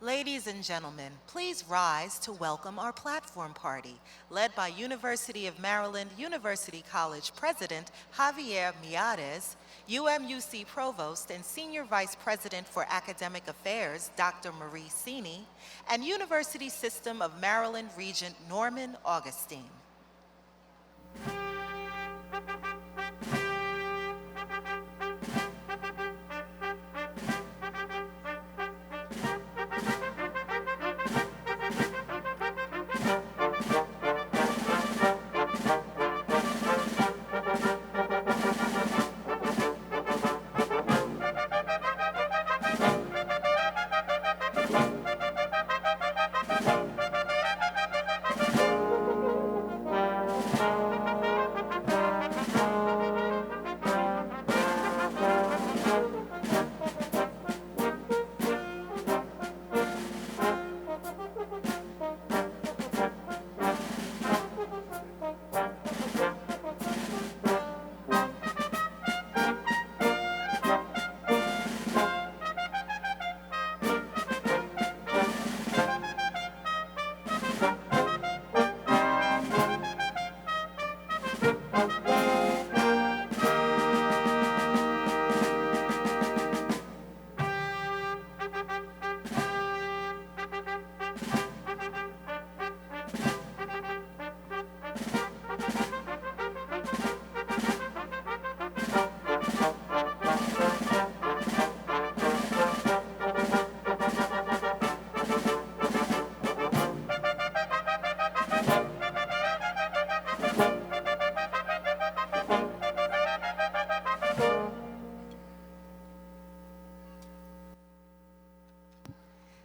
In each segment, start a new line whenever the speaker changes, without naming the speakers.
Ladies and gentlemen, please rise to welcome our platform party, led by University of Maryland University College President Javier Miades, UMUC Provost and Senior Vice President for Academic Affairs, Dr. Marie Sini, and University System of Maryland Regent Norman Augustine.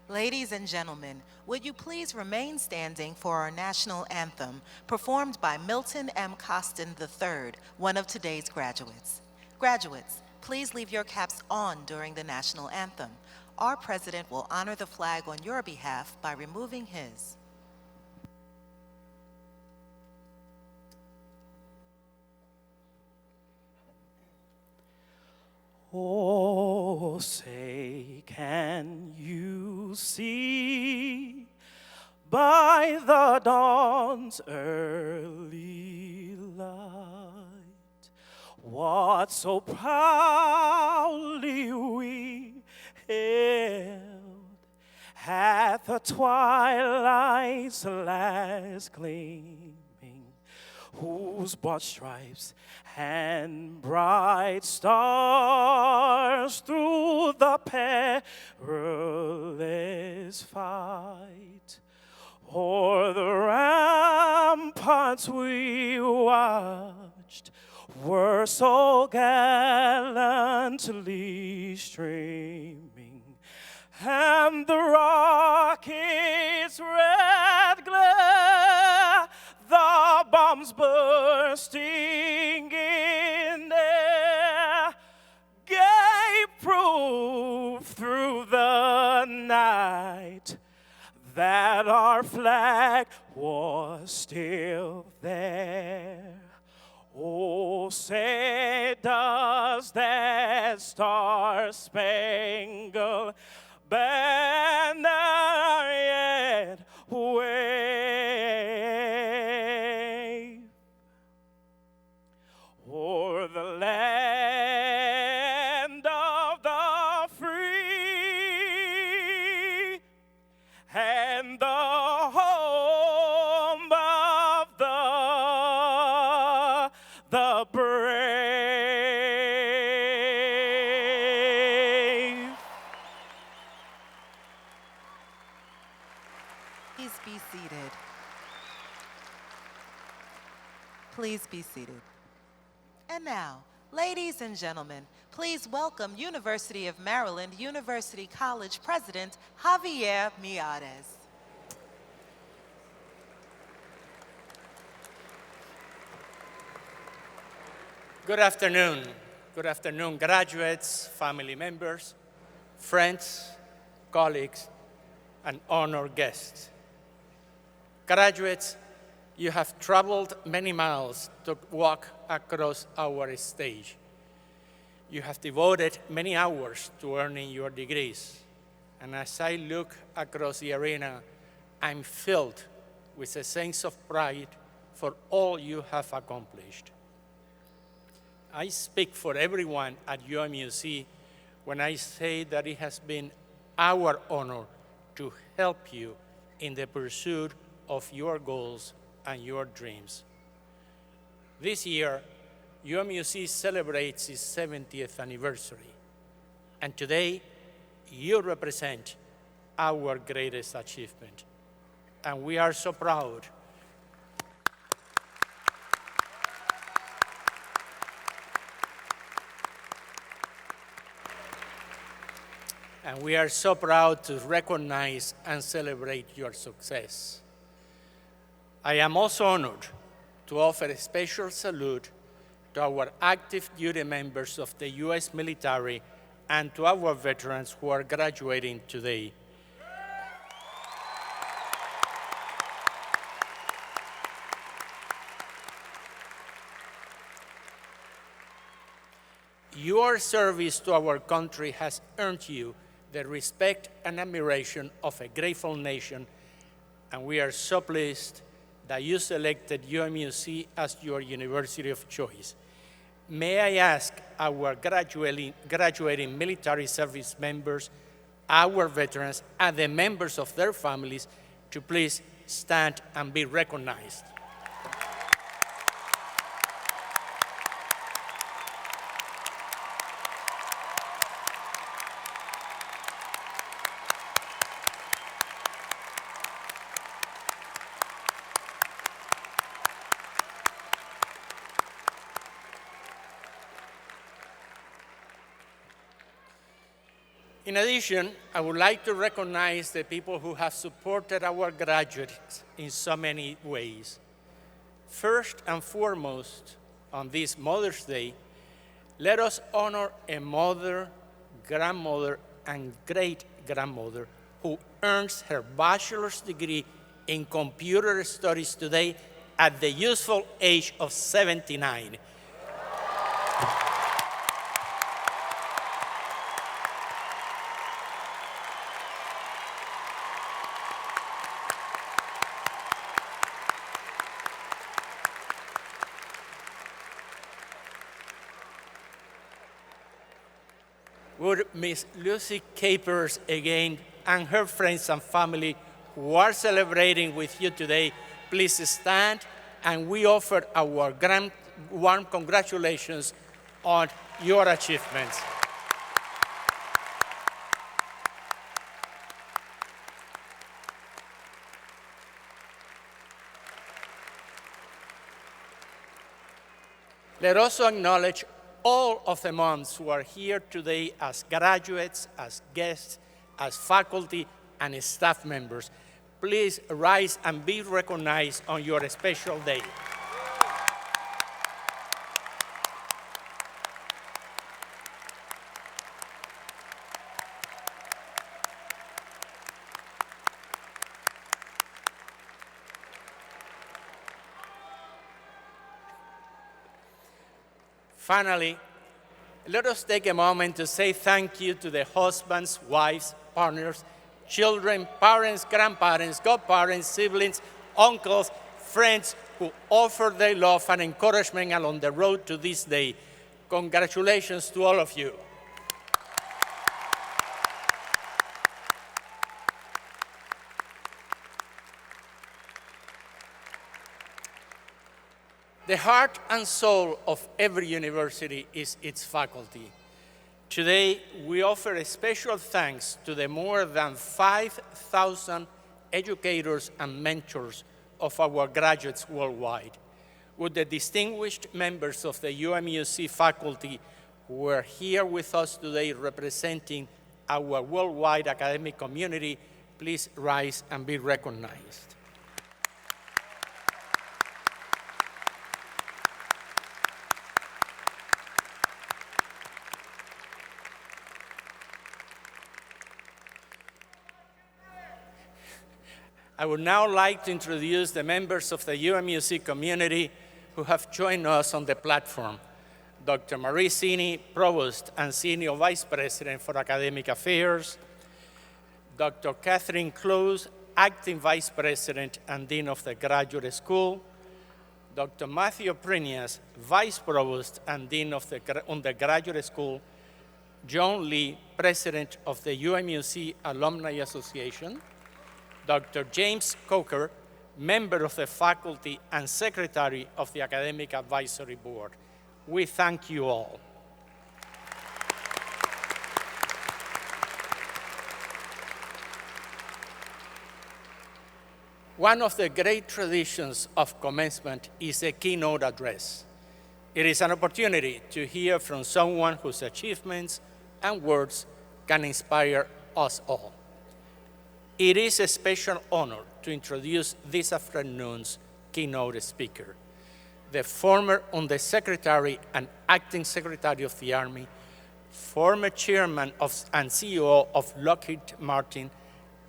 Ladies and gentlemen, would you please remain standing for our national anthem, performed by Milton M. Costin III, one of today's graduates. Graduates, please leave your caps on during the national anthem. Our president will honor the flag on your behalf by removing his.
Oh, say, can you see by the dawn's early light what so proudly we hailed at the twilight's last gleaming, whose broad stripes and bright stars through the perilous fight o'er the ramparts we watched were so gallantly streaming, and the rocket's red glare, the bombs bursting in air, gave proof through the night that our flag was still there. Oh, say, does that star-spangled banner yet wave o'er the land of the free and the home of the brave?
Please be seated. Please be seated. And now, ladies and gentlemen, please welcome University of Maryland University College President Javier Miades.
Good afternoon. Good afternoon, graduates, family members, friends, colleagues, and honored guests. Graduates, you have traveled many miles to walk across our stage. You have devoted many hours to earning your degrees. And as I look across the arena, I'm filled with a sense of pride for all you have accomplished. I speak for everyone at UMUC when I say that it has been our honor to help you in the pursuit of your goals and your dreams. This year, UMUC celebrates its 70th anniversary, and today, you represent our greatest achievement, and we are so proud. And we are so proud to recognize and celebrate your success. I am also honored to offer a special salute to our active duty members of the U.S. military and to our veterans who are graduating today. Your service to our country has earned you the respect and admiration of a grateful nation, and we are so pleased that you selected UMUC as your university of choice. May I ask our graduating military service members, our veterans, and the members of their families to please stand and be recognized. In addition, I would like to recognize the people who have supported our graduates in so many ways. First and foremost, on this Mother's Day, let us honor a mother, grandmother, and great-grandmother who earns her bachelor's degree in computer studies today at the useful age of 79. Would Miss Lucy Capers again and her friends and family who are celebrating with you today, please stand, and we offer our warm congratulations on your achievements. Let us also acknowledge all of the moms who are here today as graduates, as guests, as faculty, and staff members. Please rise and be recognized on your special day. Finally, let us take a moment to say thank you to the husbands, wives, partners, children, parents, grandparents, godparents, siblings, uncles, friends who offer their love and encouragement along the road to this day. Congratulations to all of you. The heart and soul of every university is its faculty. Today, we offer a special thanks to the more than 5,000 educators and mentors of our graduates worldwide. Would the distinguished members of the UMUC faculty who are here with us today representing our worldwide academic community please rise and be recognized. I would now like to introduce the members of the UMUC community who have joined us on the platform. Dr. Marie Cini, Provost and Senior Vice President for Academic Affairs. Dr. Catherine Close, Acting Vice President and Dean of the Graduate School, Dr. Matthew Prinias, Vice Provost and Dean of the Undergraduate School, John Lee, President of the UMUC Alumni Association, Dr. James Coker, Member of the Faculty and Secretary of the Academic Advisory Board. We thank you all. One of the great traditions of commencement is a keynote address. It is an opportunity to hear from someone whose achievements and words can inspire us all. It is a special honor to introduce this afternoon's keynote speaker, the former Undersecretary and Acting Secretary of the Army, former Chairman and CEO of Lockheed Martin,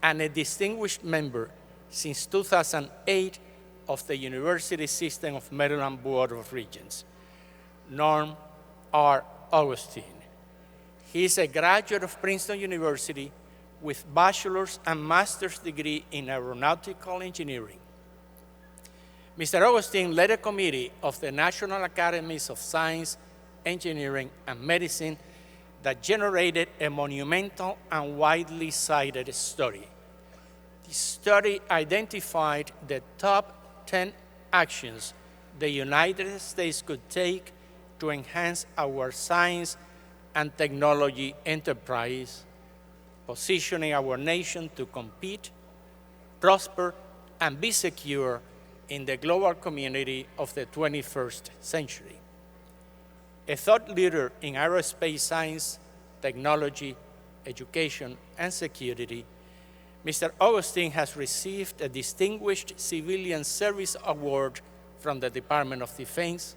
and a distinguished member since 2008 of the University System of Maryland Board of Regents, Norm R. Augustine. He is a graduate of Princeton University with bachelor's and master's degree in aeronautical engineering. Mr. Augustine led a committee of the National Academies of Science, Engineering, and Medicine that generated a monumental and widely cited study. The study identified the top 10 actions the United States could take to enhance our science and technology enterprise, positioning our nation to compete, prosper, and be secure in the global community of the 21st century. A thought leader in aerospace science, technology, education, and security, Mr. Augustine has received a Distinguished Civilian Service Award from the Department of Defense,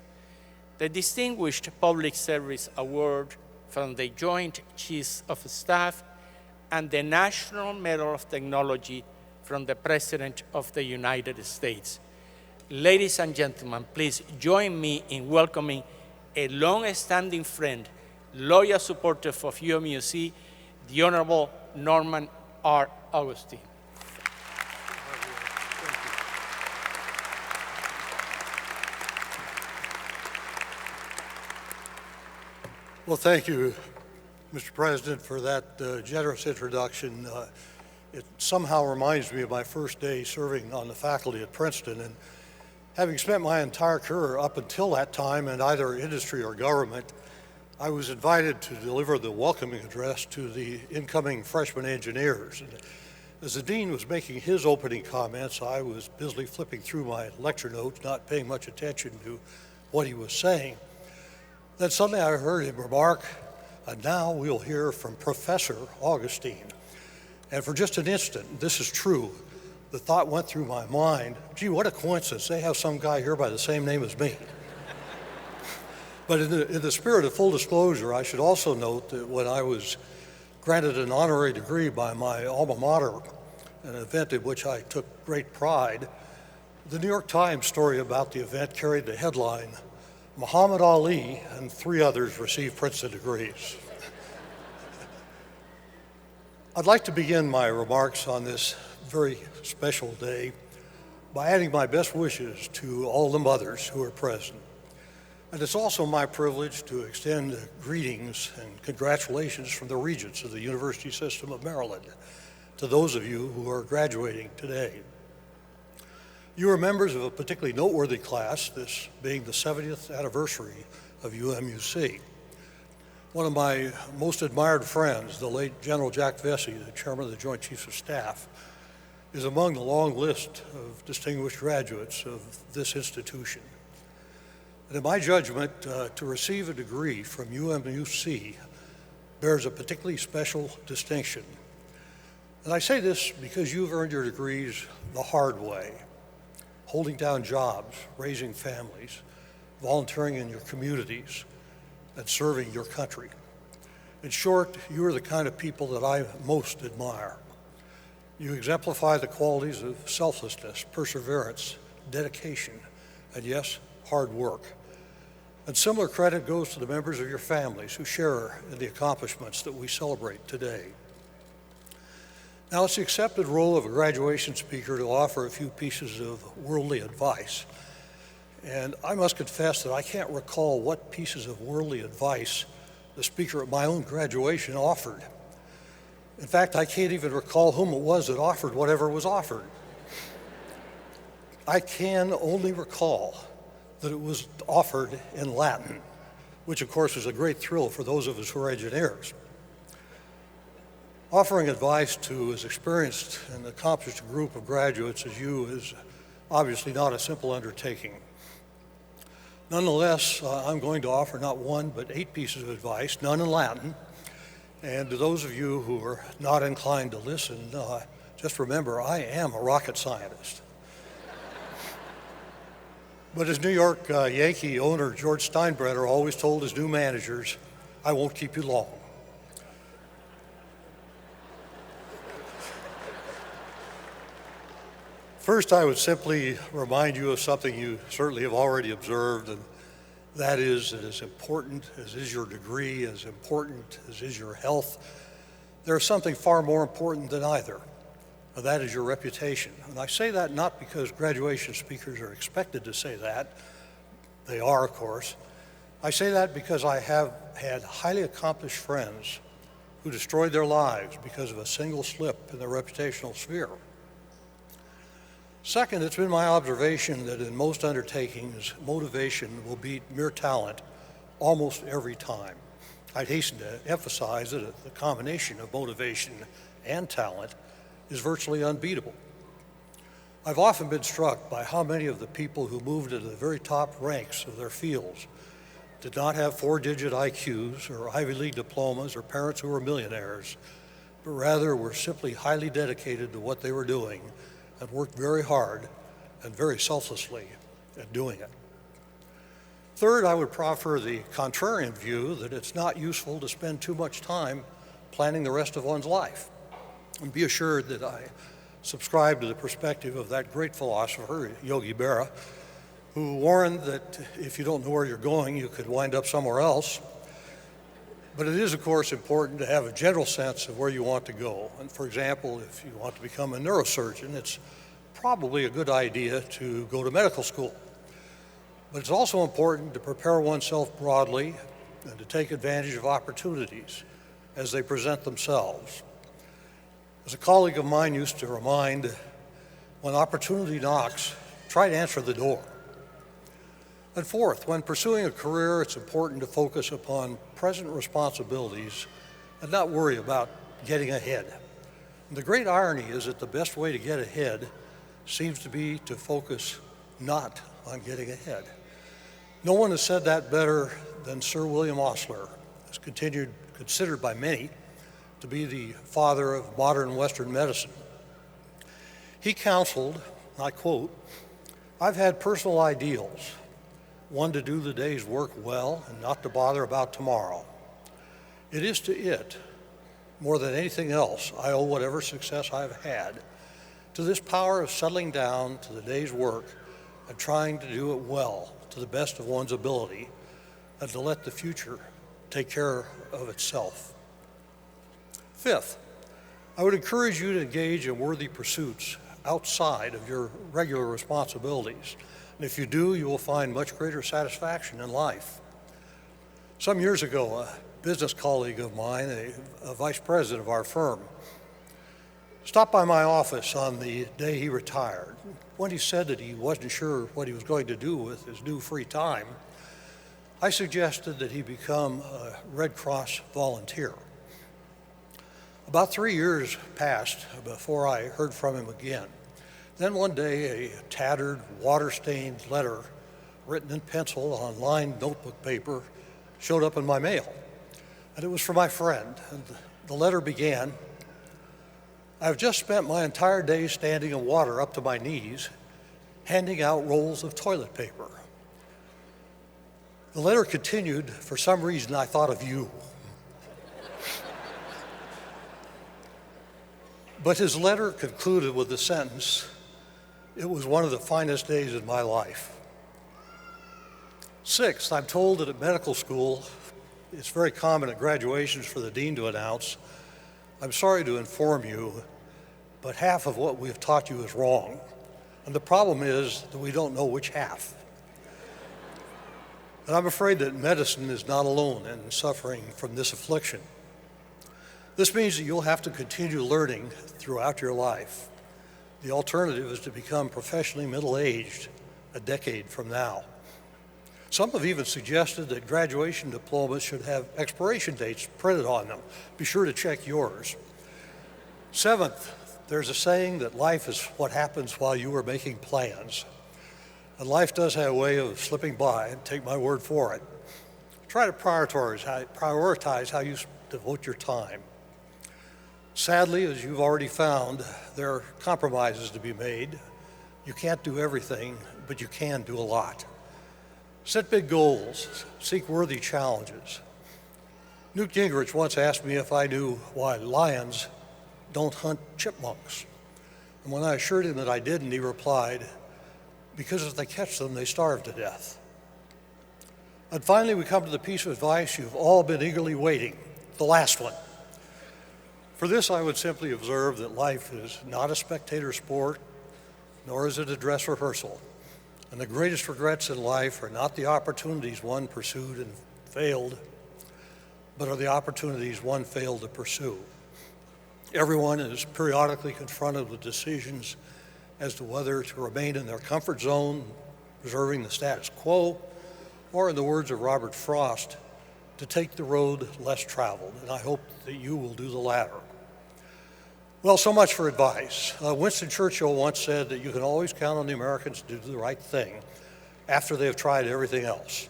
the Distinguished Public Service Award from the Joint Chiefs of Staff, and the National Medal of Technology from the President of the United States. Ladies and gentlemen, please join me in welcoming a long-standing friend, loyal supporter of UMUC, the Honorable Norman R. Augustine.
Well, thank you, Mr. President, for that generous introduction. It somehow reminds me of my first day serving on the faculty at Princeton, and having spent my entire career up until that time in either industry or government, I was invited to deliver the welcoming address to the incoming freshman engineers. And as the dean was making his opening comments, I was busily flipping through my lecture notes, not paying much attention to what he was saying. Then suddenly I heard him remark, "And now we'll hear from Professor Augustine." And for just an instant, this is true, the thought went through my mind, gee, what a coincidence, they have some guy here by the same name as me. But in the spirit of full disclosure, I should also note that when I was granted an honorary degree by my alma mater, an event in which I took great pride, the New York Times story about the event carried the headline, "Muhammad Ali and 3 others received Princeton degrees." I'd like to begin my remarks on this very special day by adding my best wishes to all the mothers who are present. And it's also my privilege to extend greetings and congratulations from the Regents of the University System of Maryland to those of you who are graduating today. You are members of a particularly noteworthy class, this being the 70th anniversary of UMUC. One of my most admired friends, the late General Jack Vesey, the Chairman of the Joint Chiefs of Staff, is among the long list of distinguished graduates of this institution. And in my judgment, to receive a degree from UMUC bears a particularly special distinction. And I say this because you've earned your degrees the hard way, holding down jobs, raising families, volunteering in your communities, and serving your country. In short, you are the kind of people that I most admire. You exemplify the qualities of selflessness, perseverance, dedication, and yes, hard work. And similar credit goes to the members of your families who share in the accomplishments that we celebrate today. Now, it's the accepted role of a graduation speaker to offer a few pieces of worldly advice. And I must confess that I can't recall what pieces of worldly advice the speaker at my own graduation offered. In fact, I can't even recall whom it was that offered whatever was offered. I can only recall that it was offered in Latin, which of course is a great thrill for those of us who are engineers. Offering advice to as experienced and accomplished a group of graduates as you is obviously not a simple undertaking. Nonetheless, I'm going to offer not one, but 8 pieces of advice, none in Latin. And to those of you who are not inclined to listen, just remember, I am a rocket scientist. But as New York Yankee owner George Steinbrenner always told his new managers, I won't keep you long. First, I would simply remind you of something you certainly have already observed, and that is that as important as is your degree, as important as is your health, there is something far more important than either, and that is your reputation. And I say that not because graduation speakers are expected to say that. They are, of course. I say that because I have had highly accomplished friends who destroyed their lives because of a single slip in the reputational sphere. Second, it's been my observation that in most undertakings, motivation will beat mere talent almost every time. I'd hasten to emphasize that the combination of motivation and talent is virtually unbeatable. I've often been struck by how many of the people who moved into the very top ranks of their fields did not have 4-digit IQs or Ivy League diplomas or parents who were millionaires, but rather were simply highly dedicated to what they were doing and worked very hard and very selflessly at doing it. Third, I would proffer the contrarian view that it's not useful to spend too much time planning the rest of one's life. And be assured that I subscribe to the perspective of that great philosopher, Yogi Berra, who warned that if you don't know where you're going, you could wind up somewhere else. But it is, of course, important to have a general sense of where you want to go. And for example, if you want to become a neurosurgeon, it's probably a good idea to go to medical school. But it's also important to prepare oneself broadly and to take advantage of opportunities as they present themselves. As a colleague of mine used to remind, when opportunity knocks, try to answer the door. And fourth, when pursuing a career, it's important to focus upon present responsibilities and not worry about getting ahead. And the great irony is that the best way to get ahead seems to be to focus not on getting ahead. No one has said that better than Sir William Osler, who's considered by many to be the father of modern Western medicine. He counseled, and I quote, "I've had personal ideals, one to do the day's work well and not to bother about tomorrow. It is to it, more than anything else, I owe whatever success I've had, to this power of settling down to the day's work and trying to do it well to the best of one's ability and to let the future take care of itself." Fifth, I would encourage you to engage in worthy pursuits outside of your regular responsibilities. And if you do, you will find much greater satisfaction in life. Some years ago, a business colleague of mine, a vice president of our firm, stopped by my office on the day he retired. When he said that he wasn't sure what he was going to do with his new free time, I suggested that he become a Red Cross volunteer. About 3 years passed before I heard from him again. Then one day, a tattered, water-stained letter written in pencil on lined notebook paper showed up in my mail. And it was from my friend. And the letter began, "I've just spent my entire day standing in water up to my knees, handing out rolls of toilet paper." The letter continued, "For some reason, I thought of you." But his letter concluded with the sentence, "It was one of the finest days in my life." Sixth, I'm told that at medical school, it's very common at graduations for the dean to announce, "I'm sorry to inform you but half of what we've taught you is wrong. And the problem is that we don't know which half. And I'm afraid that medicine is not alone in suffering from this affliction. This means that you'll have to continue learning throughout your life. The alternative is to become professionally middle-aged a decade from now. Some have even suggested that graduation diplomas should have expiration dates printed on them. Be sure to check yours. Seventh, there's a saying that life is what happens while you are making plans. And life does have a way of slipping by, and take my word for it. Try to prioritize how you devote your time. Sadly, as you've already found, there are compromises to be made. You can't do everything, but you can do a lot. Set big goals, seek worthy challenges. Newt Gingrich once asked me if I knew why lions don't hunt chipmunks. And when I assured him that I didn't, he replied, because if they catch them, they starve to death. And finally, we come to the piece of advice you've all been eagerly waiting, the last one. For this, I would simply observe that life is not a spectator sport, nor is it a dress rehearsal. And the greatest regrets in life are not the opportunities one pursued and failed, but are the opportunities one failed to pursue. Everyone is periodically confronted with decisions as to whether to remain in their comfort zone, preserving the status quo, or in the words of Robert Frost, to take the road less traveled, and I hope that you will do the latter. Well, so much for advice. Winston Churchill once said that you can always count on the Americans to do the right thing after they have tried everything else.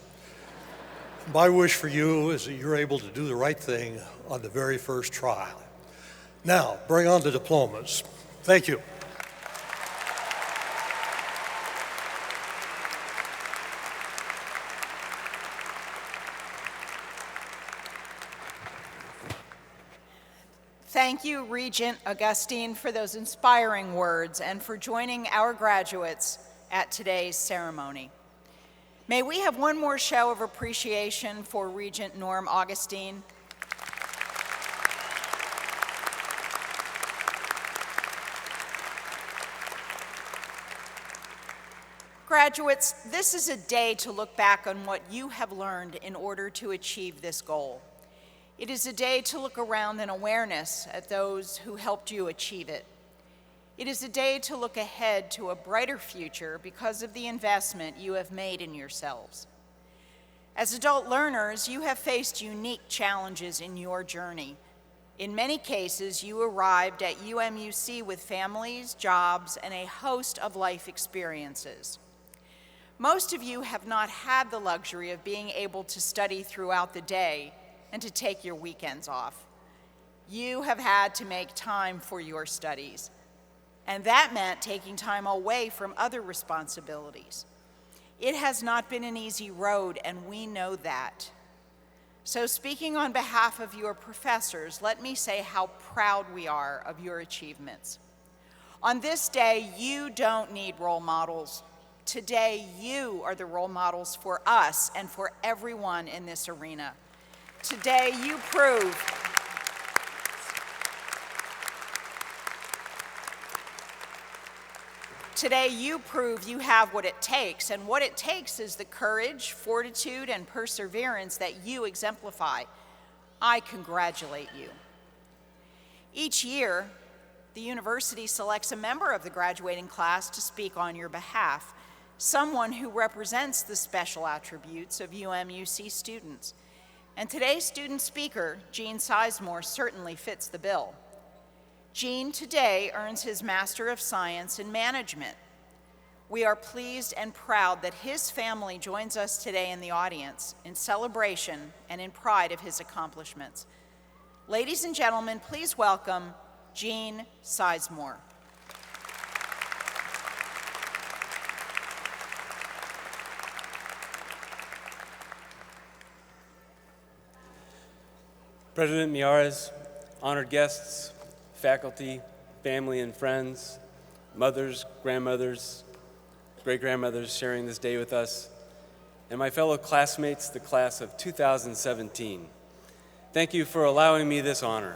My wish for you is that you're able to do the right thing on the very first trial. Now, bring on the diplomas. Thank you.
Thank you, Regent Augustine, for those inspiring words and for joining our graduates at today's ceremony. May we have one more show of appreciation for Regent Norm Augustine. Graduates, this is a day to look back on what you have learned in order to achieve this goal. It is a day to look around in awareness at those who helped you achieve it. It is a day to look ahead to a brighter future because of the investment you have made in yourselves. As adult learners, you have faced unique challenges in your journey. In many cases, you arrived at UMUC with families, jobs, and a host of life experiences. Most of you have not had the luxury of being able to study throughout the day and to take your weekends off. You have had to make time for your studies, and that meant taking time away from other responsibilities. It has not been an easy road, and we know that. So speaking on behalf of your professors, let me say how proud we are of your achievements. On this day, you don't need role models. Today, you are the role models for us and for everyone in this arena. Today, you prove you have what it takes, and what it takes is the courage, fortitude, and perseverance that you exemplify. I congratulate you. Each year, the university selects a member of the graduating class to speak on your behalf, someone who represents the special attributes of UMUC students. And today's student speaker, Gene Sizemore, certainly fits the bill. Gene today earns his Master of Science in Management. We are pleased and proud that his family joins us today in the audience in celebration and in pride of his accomplishments. Ladies and gentlemen, please welcome Gene Sizemore.
President Miyares, honored guests, faculty, family and friends, mothers, grandmothers, great-grandmothers sharing this day with us, and my fellow classmates, the class of 2017. Thank you for allowing me this honor.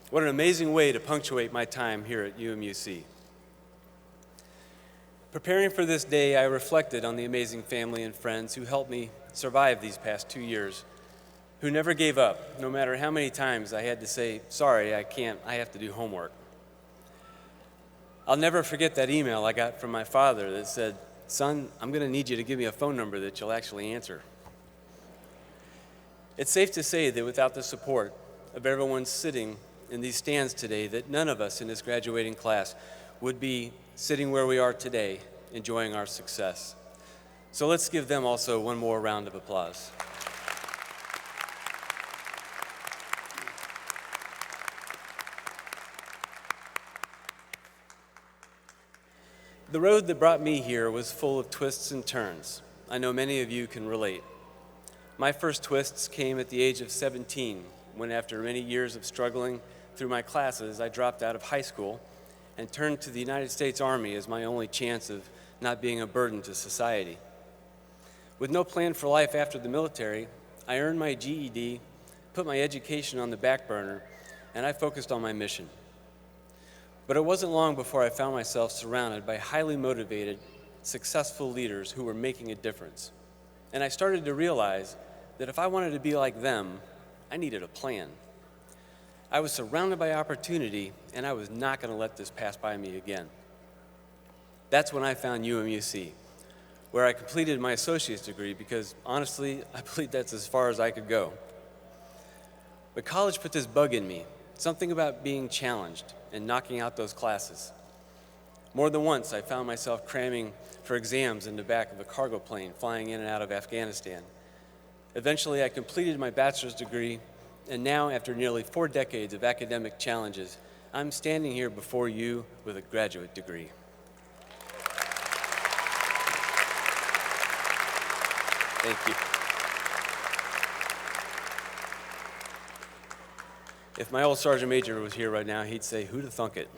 What an amazing way to punctuate my time here at UMUC. Preparing for this day, I reflected on the amazing family and friends who helped me survive these past 2 years, who never gave up, no matter how many times I had to say, sorry, I can't, I have to do homework. I'll never forget that email I got from my father that said, son, I'm going to need you to give me a phone number that you'll actually answer. It's safe to say that without the support of everyone sitting in these stands today, that none of us in this graduating class would be sitting where we are today, enjoying our success. So let's give them also one more round of applause. The road that brought me here was full of twists and turns. I know many of you can relate. My first twists came at the age of 17, when after many years of struggling through my classes, I dropped out of high school and turned to the United States Army as my only chance of not being a burden to society. With no plan for life after the military, I earned my GED, put my education on the back burner, and I focused on my mission. But it wasn't long before I found myself surrounded by highly motivated, successful leaders who were making a difference. And I started to realize that if I wanted to be like them, I needed a plan. I was surrounded by opportunity, and I was not going to let this pass by me again. That's when I found UMUC, where I completed my associate's degree because, honestly, I believe that's as far as I could go. But college put this bug in me, something about being challenged and knocking out those classes. More than once, I found myself cramming for exams in the back of a cargo plane flying in and out of Afghanistan. Eventually, I completed my bachelor's degree, and now, after nearly 4 decades of academic challenges, I'm standing here before you with a graduate degree. Thank you. If my old Sergeant Major was here right now, he'd say, who'd have thunk it?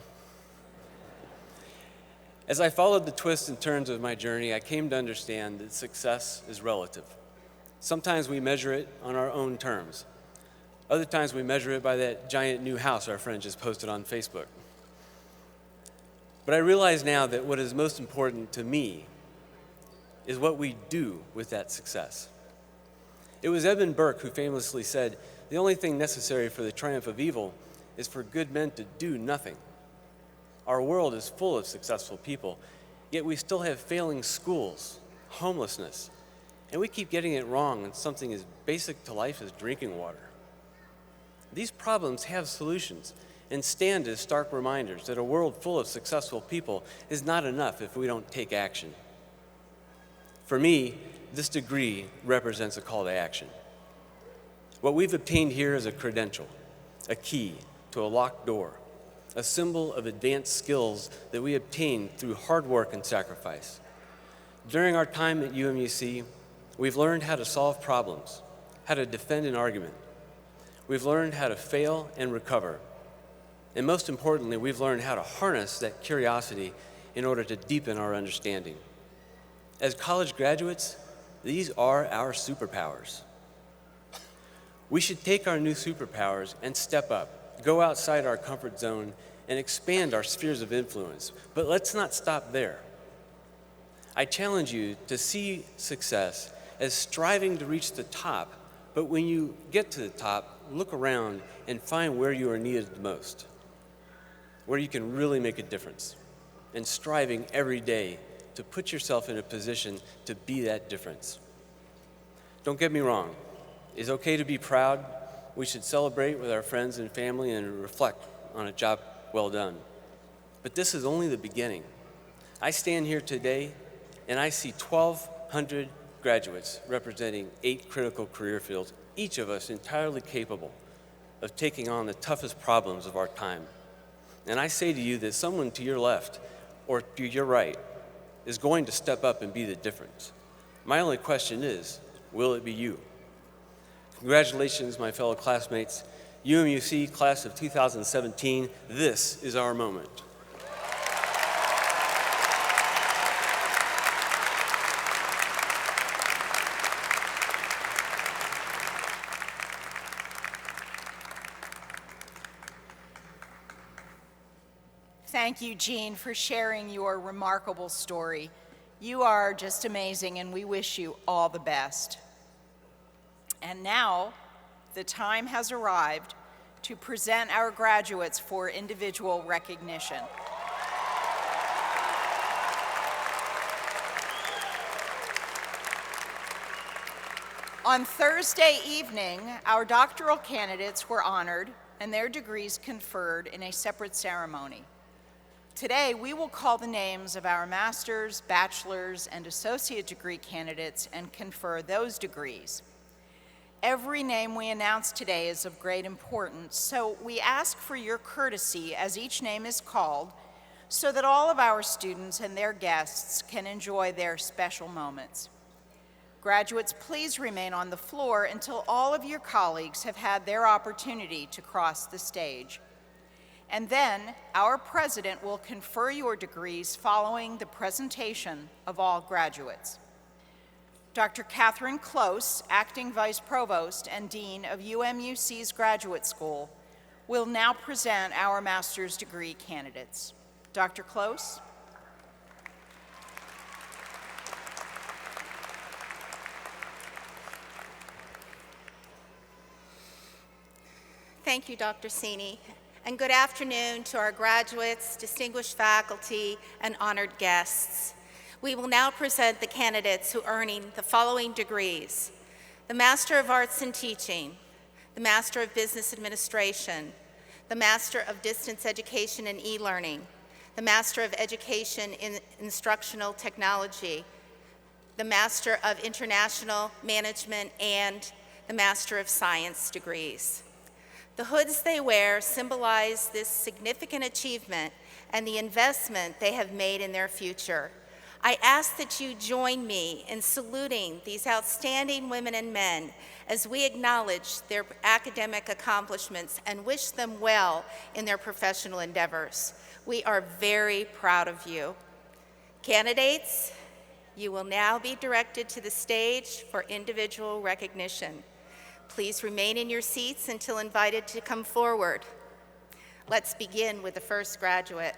As I followed the twists and turns of my journey, I came to understand that success is relative. Sometimes we measure it on our own terms. Other times we measure it by that giant new house our friend just posted on Facebook. But I realize now that what is most important to me is what we do with that success. It was Edmund Burke who famously said, the only thing necessary for the triumph of evil is for good men to do nothing. Our world is full of successful people, yet we still have failing schools, homelessness, and we keep getting it wrong on something as basic to life as drinking water. These problems have solutions and stand as stark reminders that a world full of successful people is not enough if we don't take action. For me, this degree represents a call to action. What we've obtained here is a credential, a key to a locked door, a symbol of advanced skills that we obtained through hard work and sacrifice. During our time at UMUC, we've learned how to solve problems, how to defend an argument. We've learned how to fail and recover. And most importantly, we've learned how to harness that curiosity in order to deepen our understanding. As college graduates, these are our superpowers. We should take our new superpowers and step up, go outside our comfort zone, and expand our spheres of influence. But let's not stop there. I challenge you to see success as striving to reach the top, but when you get to the top, look around and find where you are needed the most, where you can really make a difference, and striving every day to put yourself in a position to be that difference. Don't get me wrong. It's okay to be proud. We should celebrate with our friends and family and reflect on a job well done. But this is only the beginning. I stand here today and I see 1,200 graduates representing 8 critical career fields, each of us entirely capable of taking on the toughest problems of our time. And I say to you that someone to your left or to your right is going to step up and be the difference. My only question is, will it be you? Congratulations, my fellow classmates. UMUC Class of 2017, this is our moment.
Thank you, Jean, for sharing your remarkable story. You are just amazing, and we wish you all the best. And now, the time has arrived to present our graduates for individual recognition. On Thursday evening, our doctoral candidates were honored and their degrees conferred in a separate ceremony. Today, we will call the names of our master's, bachelor's, and associate degree candidates and confer those degrees. Every name we announce today is of great importance, so we ask for your courtesy as each name is called so that all of our students and their guests can enjoy their special moments. Graduates, please remain on the floor until all of your colleagues have had their opportunity to cross the stage. And then our president will confer your degrees following the presentation of all graduates. Dr. Catherine Close, Acting Vice Provost and Dean of UMUC's Graduate School, will now present our master's degree candidates. Dr. Close.
Thank you, Dr. Sini, and good afternoon to our graduates, distinguished faculty, and honored guests. We will now present the candidates who are earning the following degrees: the Master of Arts in Teaching, the Master of Business Administration, the Master of Distance Education and E-Learning, the Master of Education in Instructional Technology, the Master of International Management, and the Master of Science degrees. The hoods they wear symbolize this significant achievement and the investment they have made in their future. I ask that you join me in saluting these outstanding women and men as we acknowledge their academic accomplishments and wish them well in their professional endeavors. We are very proud of you. Candidates, you will now be directed to the stage for individual recognition. Please remain in your seats until invited to come forward. Let's begin with the first graduate.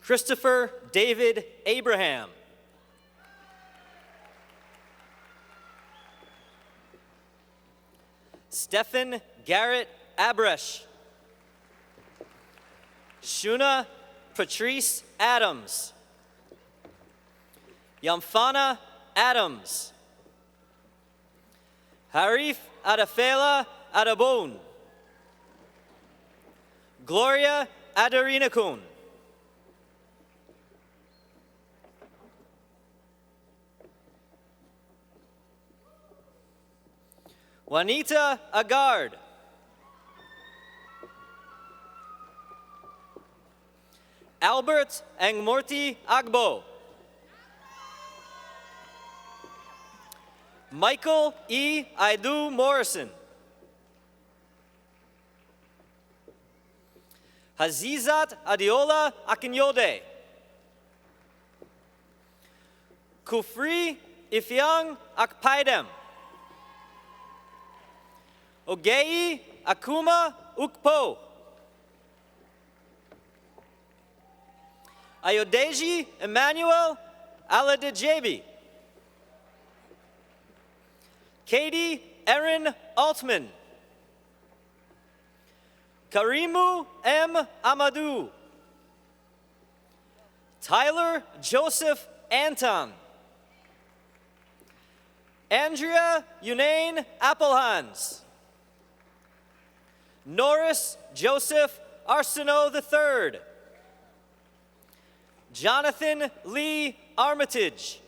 Christopher David Abraham. Stephen Garrett Abresh. Shuna Patrice Adams. Yamfana Adams. Harif Adafela Adabon. Gloria Adarinakun. Juanita Agard. Albert Angmorti Agbo. Michael E. Aidu Morrison. Hazizat Adiola Akinyode. Kufri Ifyang Akpaidem. Ogei Akuma Ukpo. Ayodeji Emmanuel Aladejebi. Katie Erin Altman. Karimu M. Amadou. Tyler Joseph Anton. Andrea Yunaine Applehans. Norris Joseph Arsenault III. Jonathan Lee Armitage.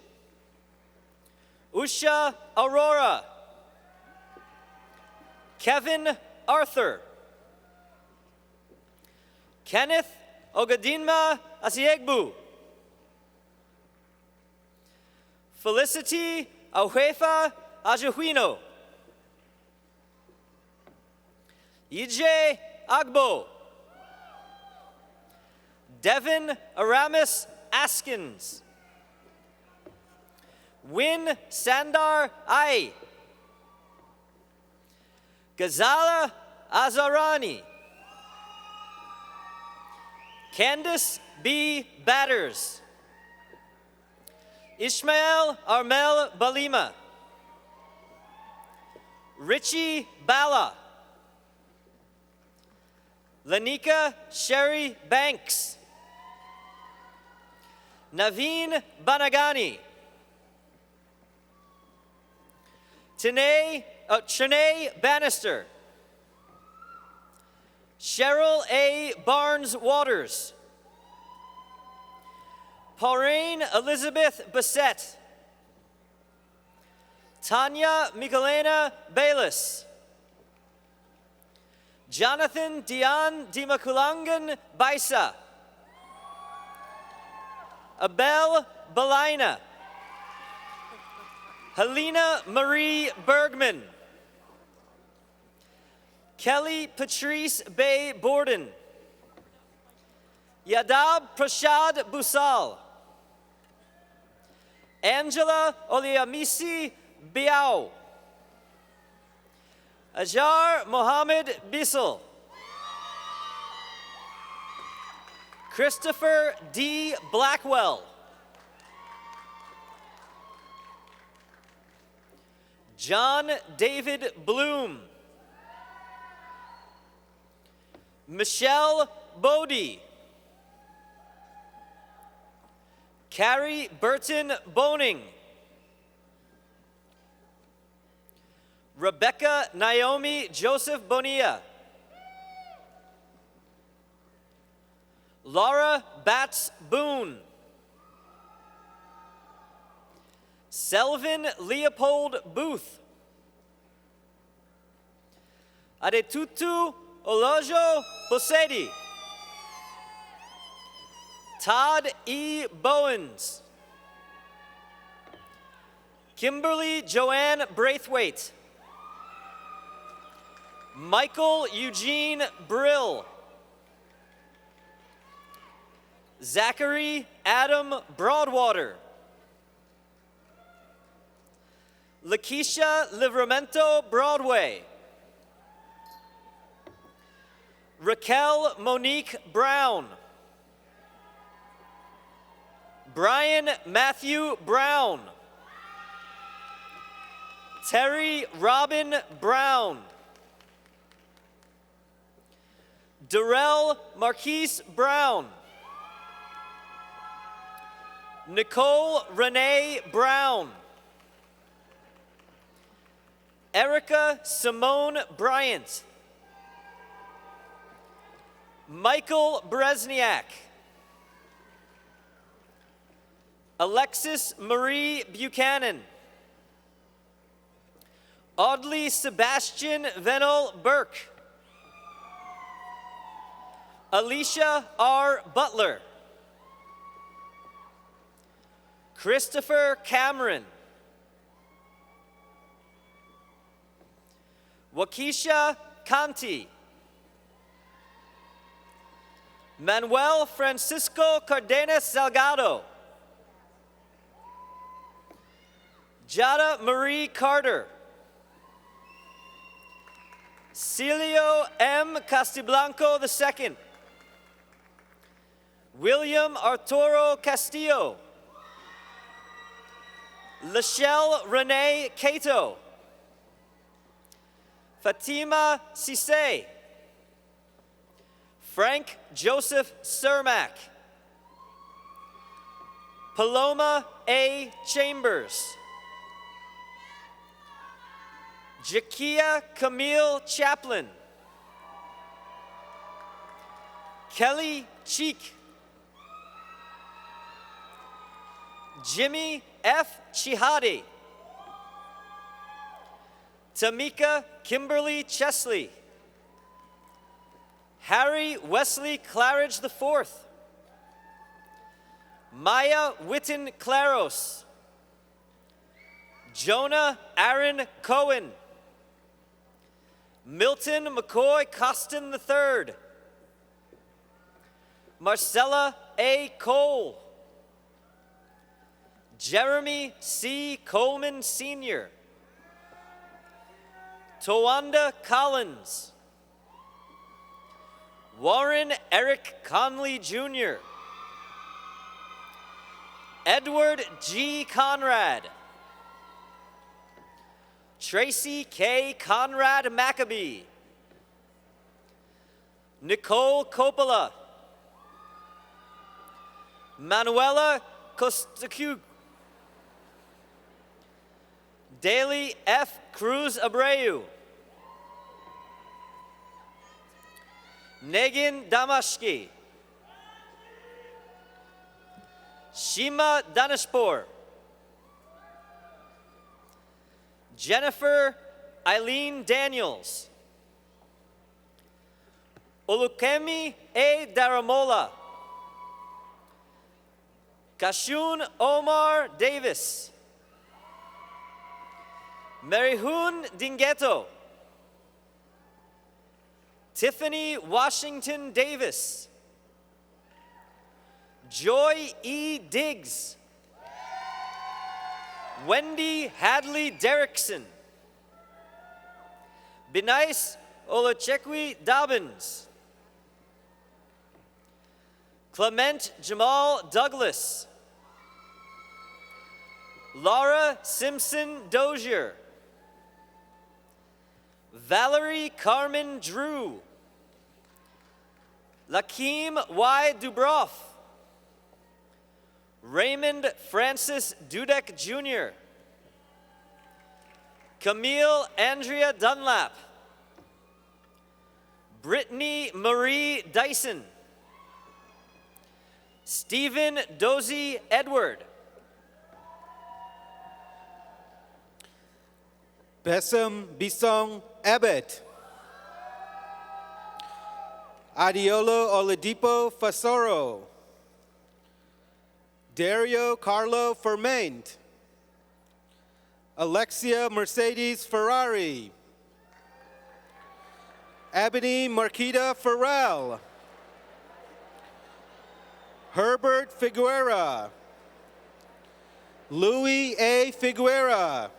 Usha Aurora. Kevin Arthur. Kenneth Ogadinma Asiegbu. Felicity Auhefa Ajuhuino. Ije Agbo. Devin Aramis Askins. Win Sandar Ai. Gazala Azarani. Candice B. Batters. Ishmael Armel Balima. Richie Bala. Lanika Sherry Banks. Naveen Banagani. Trinae Bannister. Cheryl A. Barnes Waters. Pauline Elizabeth Bassett. Tanya Michelena Bayless. Jonathan Dion Dimakulangan Baisa. Abel Balina. Helena Marie Bergman. Kelly Patrice Bay Borden. Yadab Prashad Busal. Angela Oliamisi Biao. Ajar Mohammed Bissell. Christopher D. Blackwell. John David Bloom. Michelle Bodie. Carrie Burton Boning. Rebecca Naomi Joseph Bonilla. Laura Batts Boone. Selvin Leopold Booth. Adetutu Olojo Bosedi. Todd E. Bowens. Kimberly Joanne Braithwaite. Michael Eugene Brill. Zachary Adam Broadwater. Lakeisha Livramento Broadway. Raquel Monique Brown. Brian Matthew Brown. Terry Robin Brown. Darrell Marquise Brown. Nicole Renee Brown. Erica Simone Bryant. Michael Bresniak. Alexis Marie Buchanan. Audley Sebastian Venel Burke. Alicia R. Butler. Christopher Cameron. Wakisha Conti. Manuel Francisco Cardenas Salgado. Jada Marie Carter. Celio M. Castiblanco II. William Arturo Castillo. Lachelle Renee Cato. Fatima Cisse. Frank Joseph Cermak. Paloma A. Chambers. Jakia Camille Chaplin. Kelly Cheek. Jimmy F. Chihadi. Tamika Kimberly Chesley. Harry Wesley Claridge IV. Maya Witten Claros. Jonah Aaron Cohen. Milton McCoy Costin III. Marcella A. Cole. Jeremy C. Coleman Sr. Towanda Collins. Warren Eric Conley Jr. Edward G. Conrad. Tracy K. Conrad Maccabee. Nicole Coppola. Manuela Costacu. Daly F. Cruz Abreu. Negin Damashki. Shima Danishpur. Jennifer Eileen Daniels. Olukemi A. Daramola. Kashun Omar Davis. Marihun Dingeto. Tiffany Washington Davis. Joy E. Diggs. Wendy Hadley Derrickson. Binais Olachekwi Dobbins. Clement Jamal Douglas. Laura Simpson Dozier. Valerie Carmen Drew. Lakeem Y. Dubroff. Raymond Francis Dudek Jr. Camille Andrea Dunlap. Brittany Marie Dyson. Stephen Dozie Edward.
Besem Bisong Abbott. Adiolo Oladipo Fasoro. Dario Carlo Ferment. Alexia Mercedes Ferrari. Ebony Marquita Farrell. Herbert Figuera. Louis A. Figuera.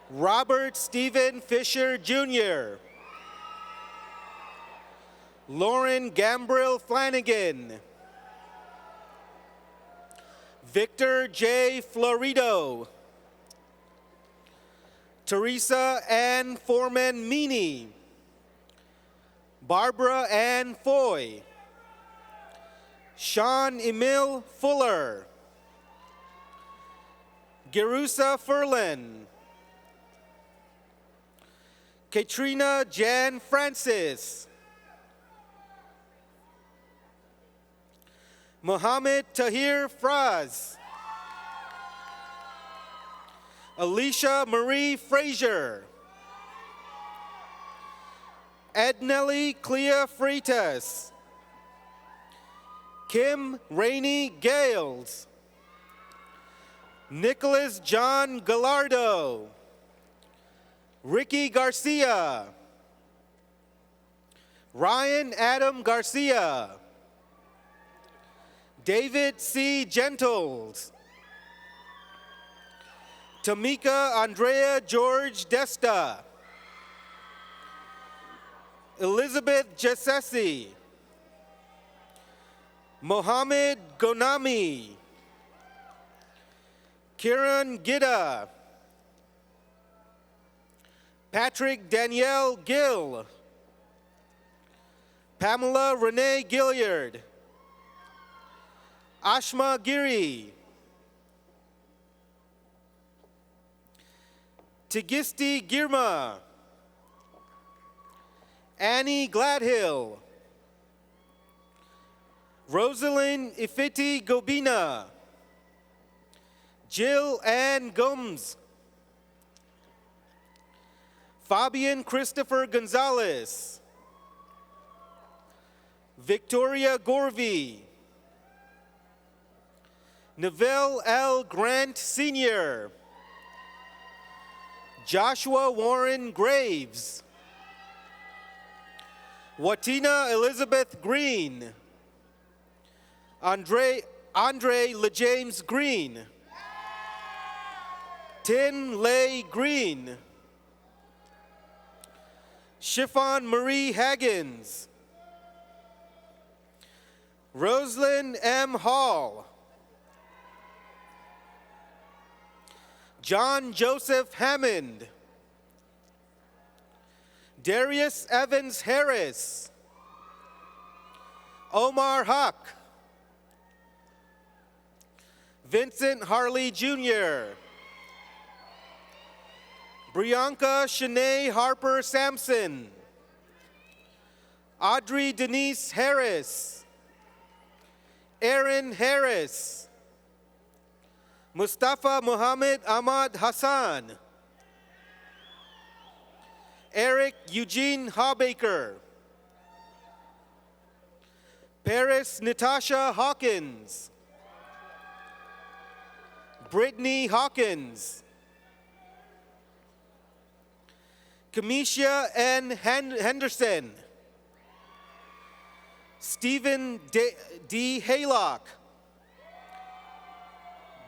Robert Stephen Fisher Jr. Lauren Gambrill Flanagan. Victor J. Florido. Teresa Ann Foreman Meany. Barbara Ann Foy. Sean Emil Fuller. Gerusa Furlan. Katrina Jan Francis. Mohammed Tahir Fraz. Alicia Marie Frazier. Ednelly Clea Freitas. Kim Rainey Gales. Nicholas John Gallardo. Ricky Garcia. Ryan Adam Garcia. David C. Gentles. Tamika Andrea George Desta. Elizabeth Jessesi. Mohammed Gonami. Kiran Gida. Patrick Danielle Gill. Pamela Renee Gilliard. Ashma Giri. Tigisti Girma. Annie Gladhill. Rosalind Ifiti Gobina. Jill Ann Gomes. Fabian Christopher Gonzalez. Victoria Gorvey. Neville L. Grant Sr., Joshua Warren Graves, Watina Elizabeth Green, Andre LeJames Green, Tin Lay Green, Chiffon Marie Haggins, Rosalind M. Hall, John Joseph Hammond, Darius Evans Harris, Omar Huck, Vincent Harley Jr., Brianka Shanae Harper Sampson, Audrey Denise Harris, Aaron Harris, Mustafa Muhammad Ahmad Hassan, Eric Eugene Hawbaker, Paris Natasha Hawkins, Brittany Hawkins, Kamisha N. Henderson, Stephen D. Haylock,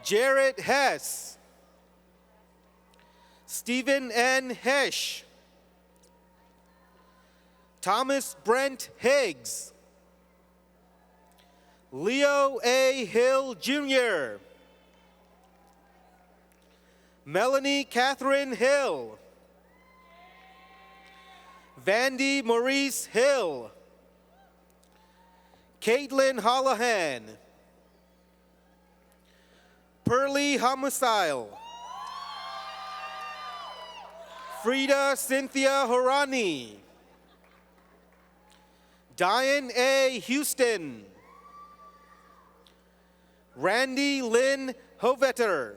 Jared Hess, Stephen N. Hesh, Thomas Brent Higgs, Leo A. Hill Jr., Melanie Catherine Hill, Vandy Maurice Hill, Caitlin Holohan, Pearlie Homicile, Frida Cynthia Horani, Diane A. Houston, Randy Lynn Hovetter,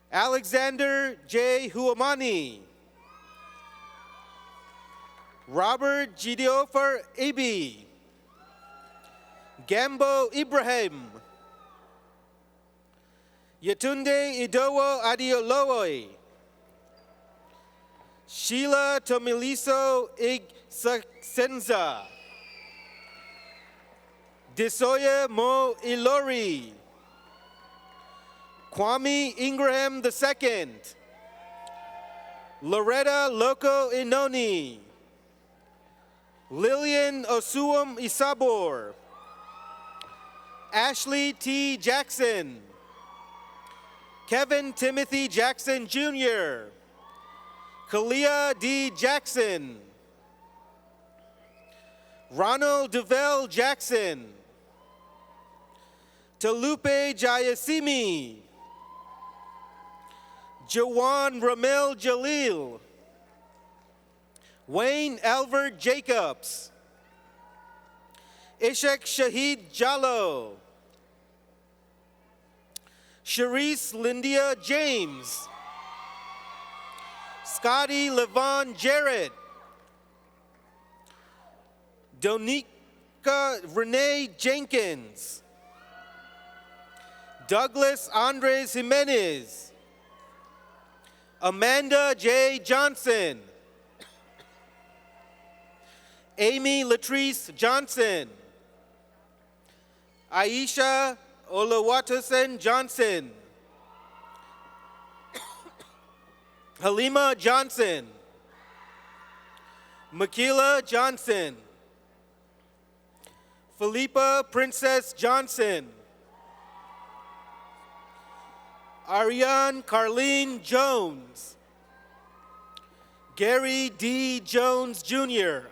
Alexander J. Huamani, Robert Gideofer Ibi, Gambo Ibrahim, Yetunde Idowo Adioloi, Sheila Tomiliso Igsenza, Desoye Mo Ilori, Kwame Ingraham II, Loretta Loco Inoni, Lillian Osuam Isabor, Ashley T. Jackson, Kevin Timothy Jackson Jr., Kalia D. Jackson, Ronald DeVell Jackson, Talupe Jayasimi, Jawan Ramel Jalil, Wayne Alvord Jacobs, Ishak Shahid Jallo, Sharice Lindia James, Scotty Levon Jarrett, Donika Renee Jenkins, Douglas Andres Jimenez, Amanda J. Johnson, Amy Latrice Johnson, Aisha Olawatasen Johnson, Halima Johnson, Makila Johnson, Philippa Princess Johnson, Ariane Carlene Jones, Gary D. Jones Jr.,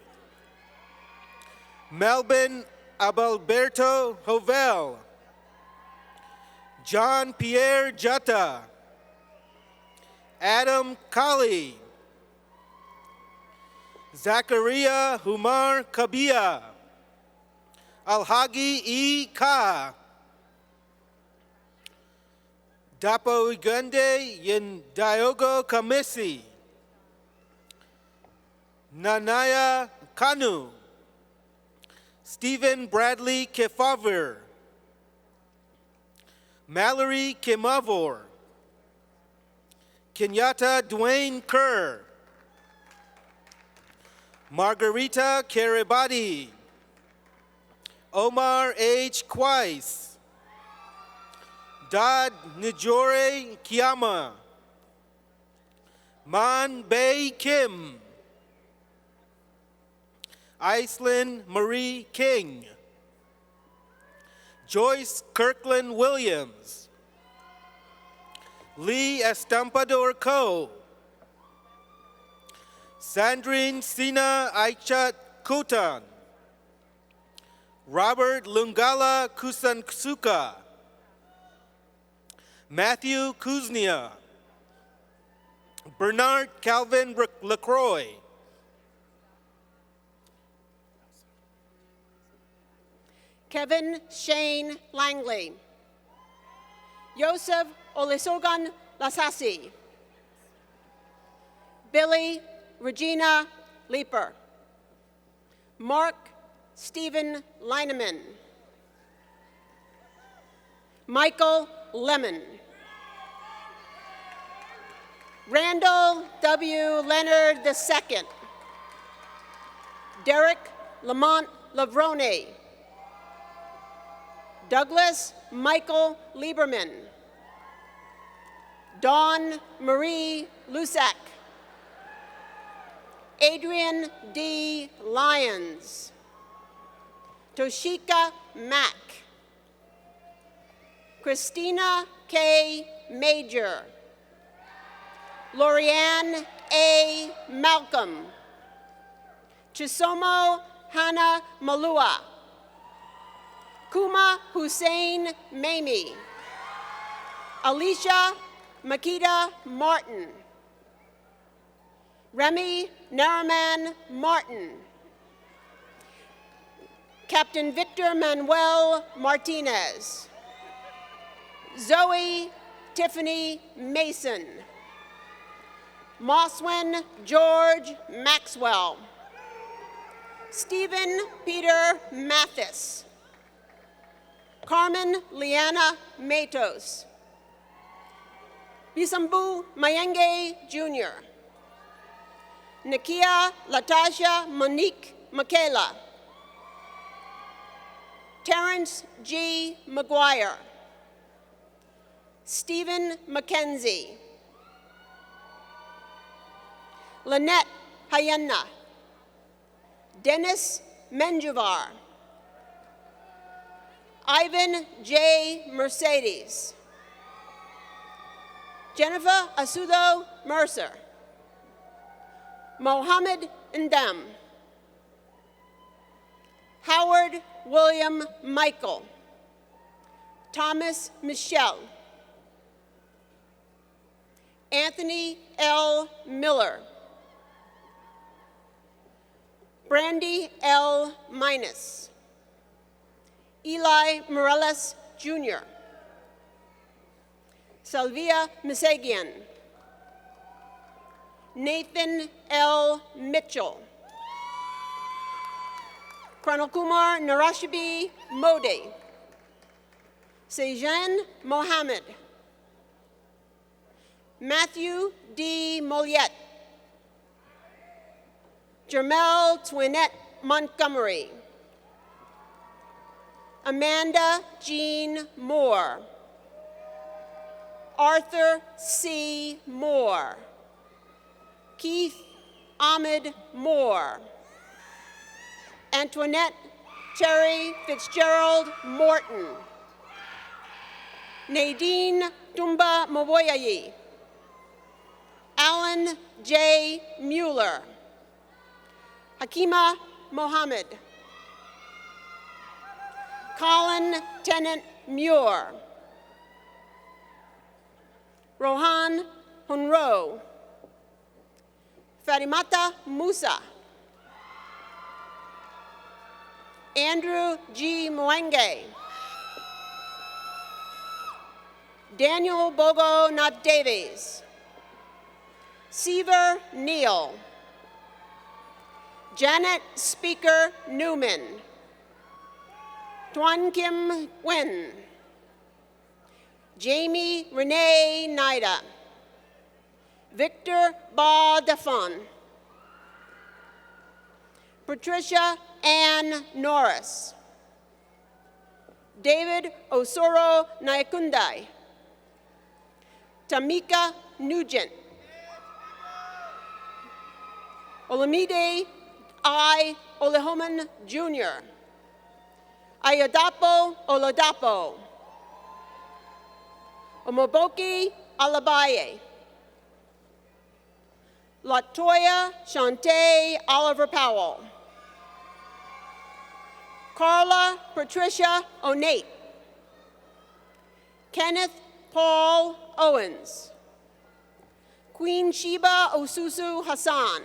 Melvin Abalberto Hovel, John Pierre Jutta, Adam Kali, Zachariah Humar Kabia, Alhagi E. Ka, Dapo Igande Yin Diogo Kamisi, Nanaya Kanu, Stephen Bradley Kefauver, Mallory Kimavor, Kenyatta Dwayne Kerr, Margarita Karibati, Omar H. Quais, Dad Nijore Kiama, Man Bei Kim, Aislinn Marie King, Joyce Kirkland Williams, Lee Estampador Ko, Sandrine Sina Aichat Kutan, Robert Lungala Kusansuka, Matthew Kuznia, Bernard Calvin LaCroix,
Kevin Shane Langley, Joseph Olusogun Lasasi, Billy Regina Leeper, Mark Stephen Lineman, Michael Lemon, Randall W. Leonard II, Derek Lamont Lavrone, Douglas Michael Lieberman, Dawn Marie Lusak, Adrian D. Lyons, Toshika Mack, Christina K. Major, Lorianne A. Malcolm, Chisomo Hannah Malua, Kuma Hussein Mamie, Alicia Makita Martin, Remy Naraman Martin, Captain Victor Manuel Martinez, Zoe Tiffany Mason, Moswin George Maxwell, Stephen Peter Mathis, Carmen Liana Matos, Bisambu Mayenge Jr., Nakia Latasha Monique Michaela, Terrence G. McGuire, Stephen McKenzie, Lynette Hyena, Dennis Menjivar, Ivan J. Mercedes, Jennifer Asudo Mercer, Mohammed Ndam, Howard William Michael, Thomas Michelle, Anthony L. Miller, Brandy L. Minus, Eli Morales Jr., Salvia Misegian, Nathan L. Mitchell, Pranalkumar Narashibi Modi, Sejan Mohammed, Matthew D. Moliette, Jermel Twinette Montgomery, Amanda Jean Moore, Arthur C. Moore, Keith Ahmed Moore, Antoinette Terry Fitzgerald Morton, Nadine Tumba Maboyayi, Alan J. Mueller, Hakima Mohammed, Colin Tennant Muir, Rohan Hunro, Fatimata Musa, Andrew G. Mwenge, Daniel Bogo Nat Davies, Seaver Neal, Janet Speaker Newman, Tuan Kim Nguyen, Jamie Renee Nida, Victor Ba Defon, Patricia Ann Norris, David Osoro Nyakundai, Tamika Nugent, Olamide I. Olehoman Jr., Ayadapo Oladapo, Omoboki Alabaye, Latoya Shantae Oliver Powell, Carla Patricia Onate, Kenneth Paul Owens, Queen Sheba Osusu Hassan,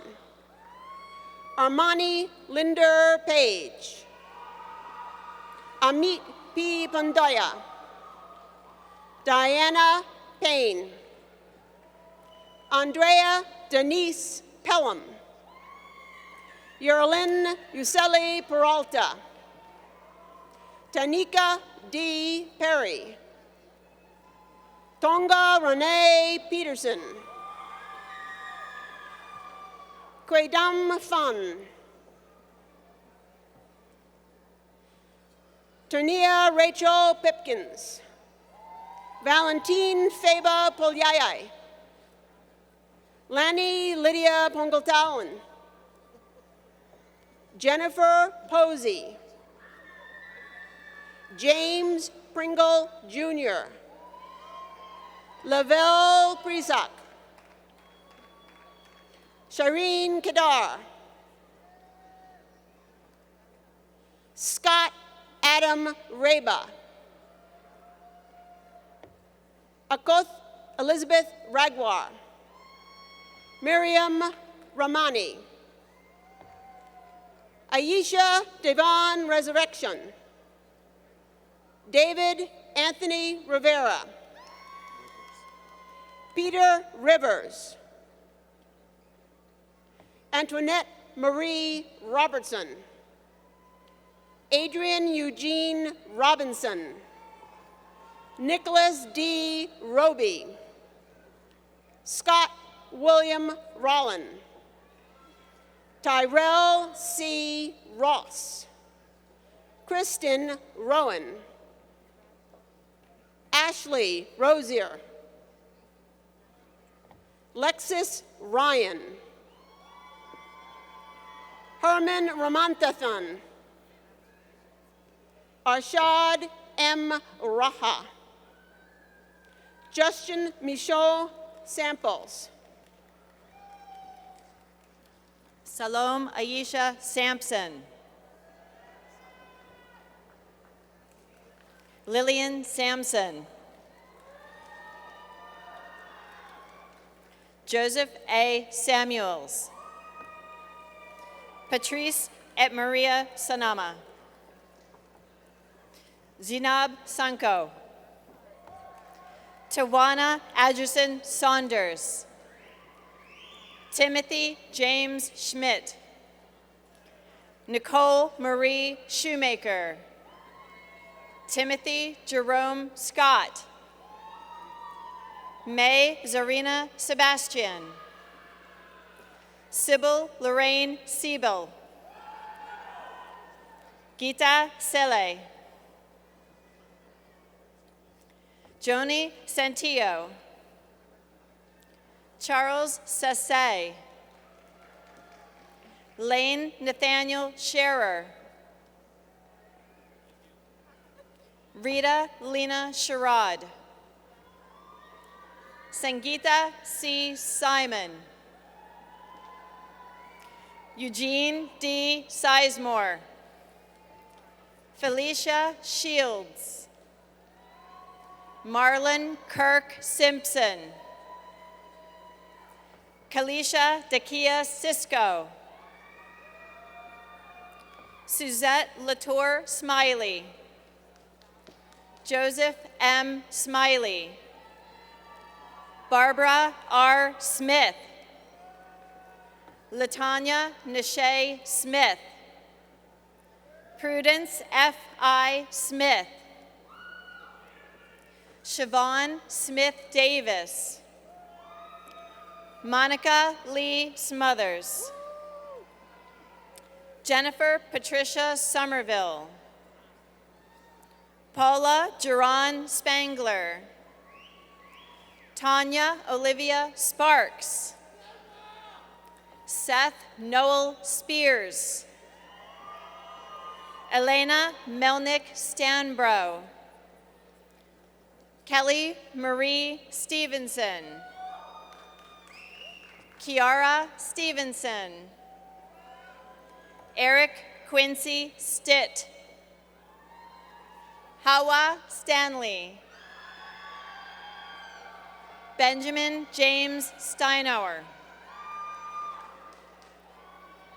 Armani Linder Page, Amit P. Pandaya, Diana Payne, Andrea Denise Pelham, Yerlin Yuseli Peralta, Tanika D. Perry, Tonga Renee Peterson, Quaydam Fun, Ternia Rachel Pipkins, Valentine Feba Polyai, Lani Lydia Pongaltawan, Jennifer Posey, James Pringle Jr., Lavelle Prisak, Shireen Kedar, Scott Adam Reba, Akoth Elizabeth Ragwar, Miriam Ramani, Aisha Devon Resurrection, David Anthony Rivera, Peter Rivers, Antoinette Marie Robertson, Adrian Eugene Robinson, Nicholas D. Roby, Scott William Rollin, Tyrell C. Ross, Kristen Rowan, Ashley Rosier, Lexis Ryan, Herman Ramantathan, Arshad M. Raha, Justin Michaud Samples,
Salom Aisha Sampson, Lillian Sampson, Joseph A. Samuels, Patrice et Maria Sanama, Zinab Sanko, Tawana Adgerson Saunders, Timothy James Schmidt, Nicole Marie Shoemaker, Timothy Jerome Scott, May Zarina Sebastian, Sybil Lorraine Siebel, Gita Sele, Joni Santillo, Charles Sassay, Lane Nathaniel Scherer, Rita Lena Sherrod, Sangeeta C. Simon, Eugene D. Sizemore, Felicia Shields, Marlon Kirk Simpson, Kalisha Dakia Cisco, Suzette Latour Smiley, Joseph M. Smiley, Barbara R. Smith, Latanya Nishay Smith, Prudence F.I. Smith. Siobhan Smith Davis. Monica Lee Smothers. Jennifer Patricia Somerville. Paula Duran Spangler. Tanya Olivia Sparks. Seth Noel Spears. Elena Melnick Stanbro. Kelly Marie Stevenson. Kiara Stevenson. Eric Quincy Stitt. Hawa Stanley. Benjamin James Steinauer.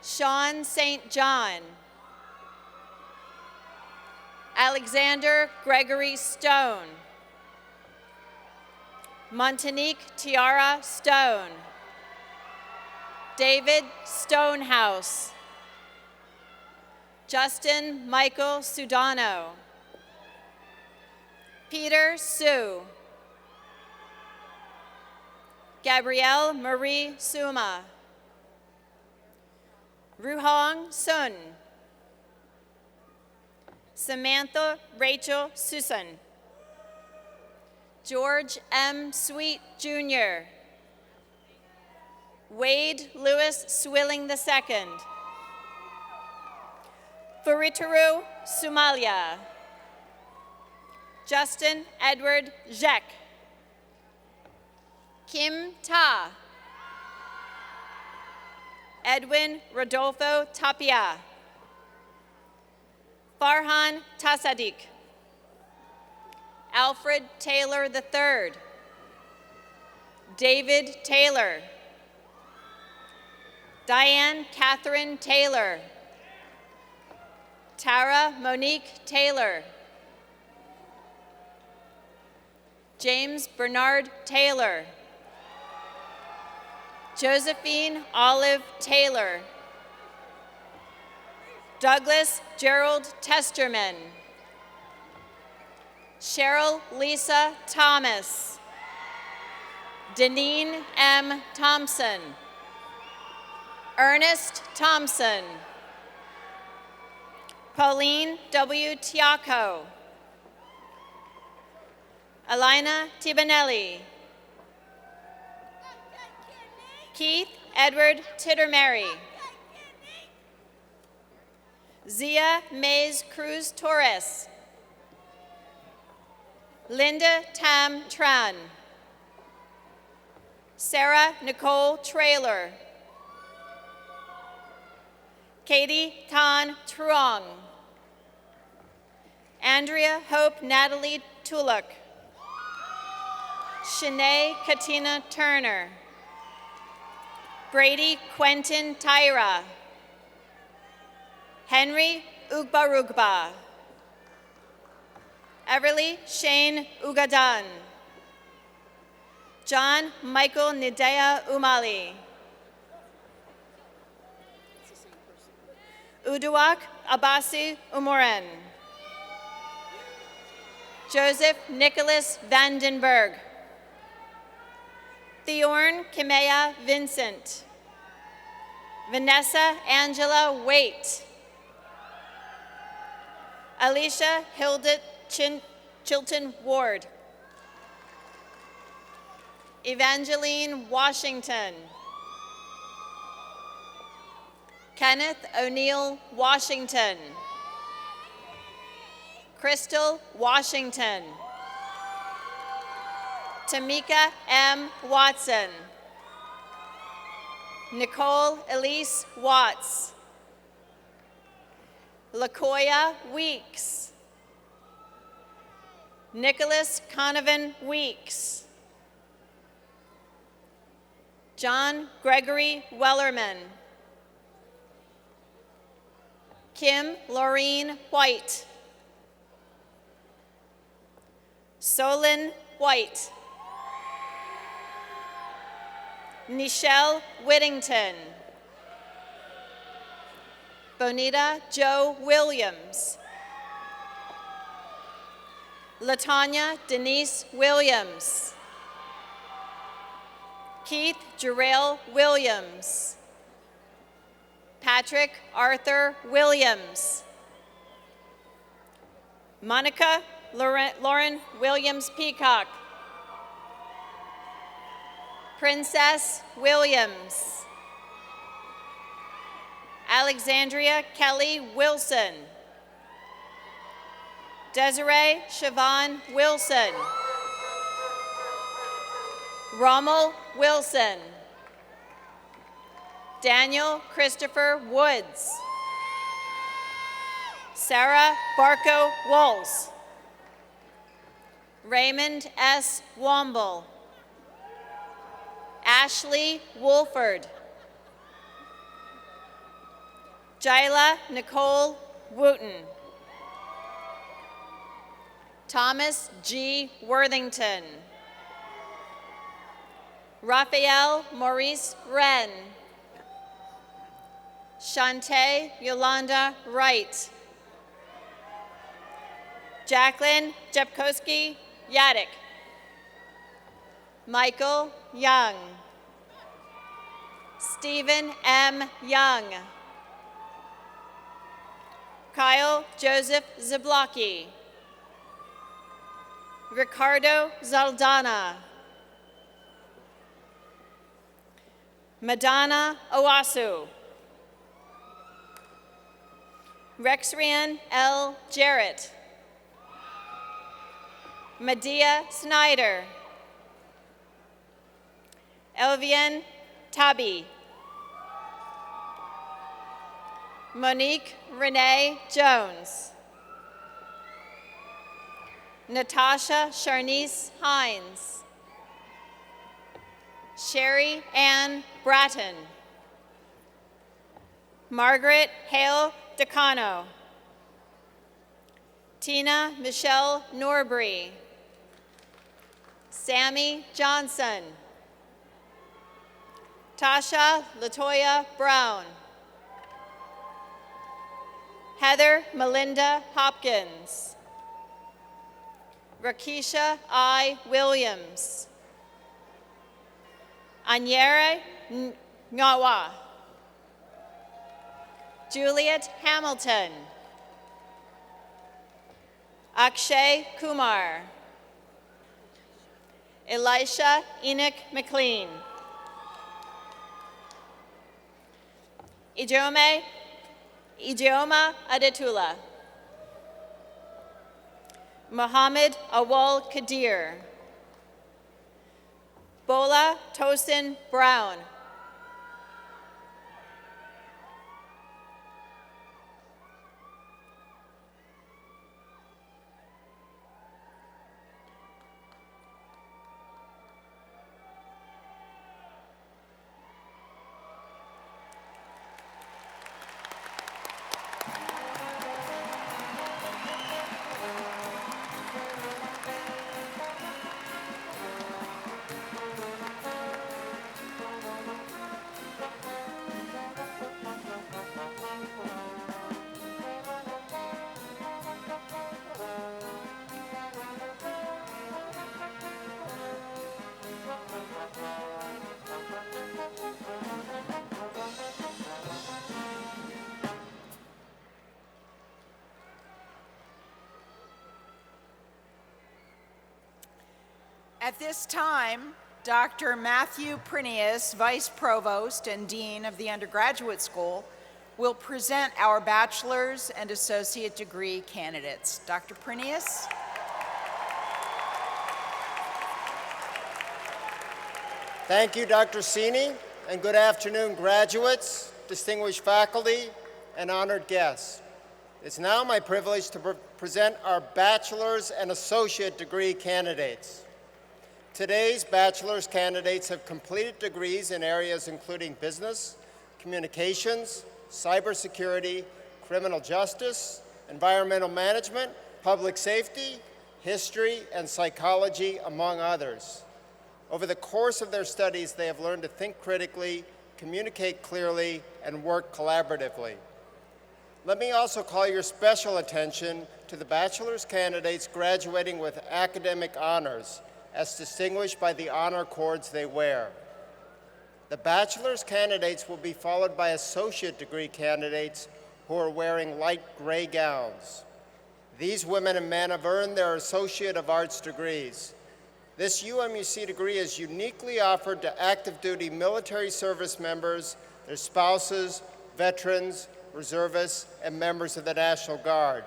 Sean St. John. Alexander Gregory Stone. Montanique Tiara Stone. David Stonehouse. Justin Michael Sudano. Peter Sue. Gabrielle Marie Suma. Ruhong Sun. Samantha Rachel Susan. George M. Sweet Jr. Wade Lewis Swilling II. Furitaru Sumalia. Justin Edward Zhek. Kim Ta. Edwin Rodolfo Tapia. Farhan Tasadik. Alfred Taylor III. David Taylor. Diane Catherine Taylor. Tara Monique Taylor. James Bernard Taylor. Josephine Olive Taylor. Douglas Gerald Testerman. Cheryl Lisa Thomas. Deneen M. Thompson. Ernest Thompson. Pauline W. Tiaco. Alina Tibanelli. Keith Edward Tittermary. Zia Mays Cruz Torres. Linda Tam Tran. Sarah Nicole Traylor. Katie Khan Truong. Andrea Hope Natalie Tuluk. Shanae Katina Turner. Brady Quentin Tyra. Henry Ugbarugba. Everly Shane Ugadan. John Michael Nidea Umali. Uduak Abasi Umoren. Joseph Nicholas Vandenberg. Theorn Kimea Vincent. Vanessa Angela Waite. Alicia Hilda Chilton Ward. Evangeline Washington. Kenneth O'Neill Washington. Crystal Washington. Tamika M. Watson. Nicole Elise Watts. LaKoya Weeks. Nicholas Conovan Weeks. John Gregory Wellerman. Kim Laureen White. Solon White. Nichelle Whittington. Bonita Jo Williams. Latanya Denise Williams. Keith Jarrell Williams. Patrick Arthur Williams. Monica Lauren Williams Peacock. Princess Williams. Alexandria Kelly Wilson. Desiree Siobhan Wilson. Rommel Wilson. Daniel Christopher Woods. Sarah Barco Walls. Raymond S. Womble. Ashley Wolford. Jayla Nicole Wooten. Thomas G. Worthington. Raphael Maurice Wren. Shantae Yolanda Wright. Jacqueline Jepkowski Yaddick. Michael Young. Stephen M. Young. Kyle Joseph Zablocki. Ricardo Zaldana. Madonna Owasu. Rexrian L. Jarrett. Medea Snyder. Elvian Tabi. Monique Renee Jones. Natasha Sharnice Hines. Sherry Ann Bratton. Margaret Hale Decano. Tina Michelle Norbury. Sammy Johnson. Tasha Latoya Brown. Heather Melinda Hopkins. Rakisha I. Williams. Anyere Ngawa. Juliet Hamilton. Akshay Kumar. Elisha Enoch McLean. Ijeoma Adetula. Muhammad Awal Kadir. Bola Tosin Brown.
At this time, Dr. Matthew Prinius, Vice Provost and Dean of the Undergraduate School, will present our bachelor's and associate degree candidates. Dr. Prinius.
Thank you, Dr. Sini, and good afternoon, graduates, distinguished faculty, and honored guests. It's now my privilege to present our bachelor's and associate degree candidates. Today's bachelor's candidates have completed degrees in areas including business, communications, cybersecurity, criminal justice, environmental management, public safety, history, and psychology, among others. Over the course of their studies, they have learned to think critically, communicate clearly, and work collaboratively. Let me also call your special attention to the bachelor's candidates graduating with academic honors, as distinguished by the honor cords they wear. The bachelor's candidates will be followed by associate degree candidates who are wearing light gray gowns. These women and men have earned their Associate of Arts degrees. This UMUC degree is uniquely offered to active duty military service members, their spouses, veterans, reservists, and members of the National Guard.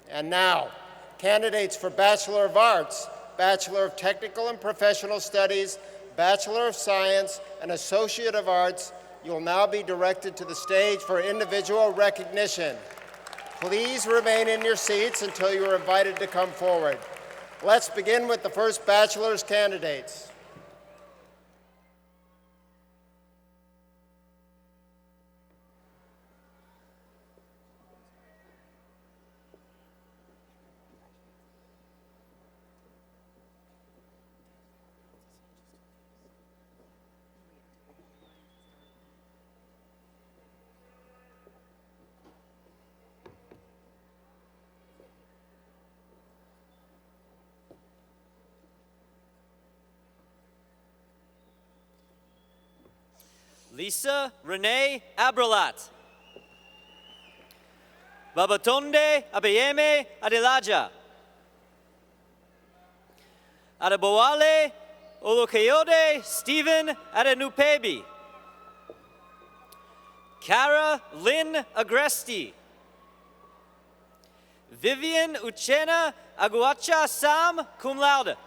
And now, candidates for Bachelor of Arts, Bachelor of Technical and Professional Studies, Bachelor of Science, and Associate of Arts, you will now be directed to the stage for individual recognition. Please remain in your seats until you are invited to come forward. Let's begin with the first bachelor's candidates.
Lisa Renee Abralat. Babatonde Abeyeme Adelaja. Adeboale Olokeyode Stephen Adenupebi. Cara Lynn Agresti. Vivian Uchena Aguacha Sam cum laude.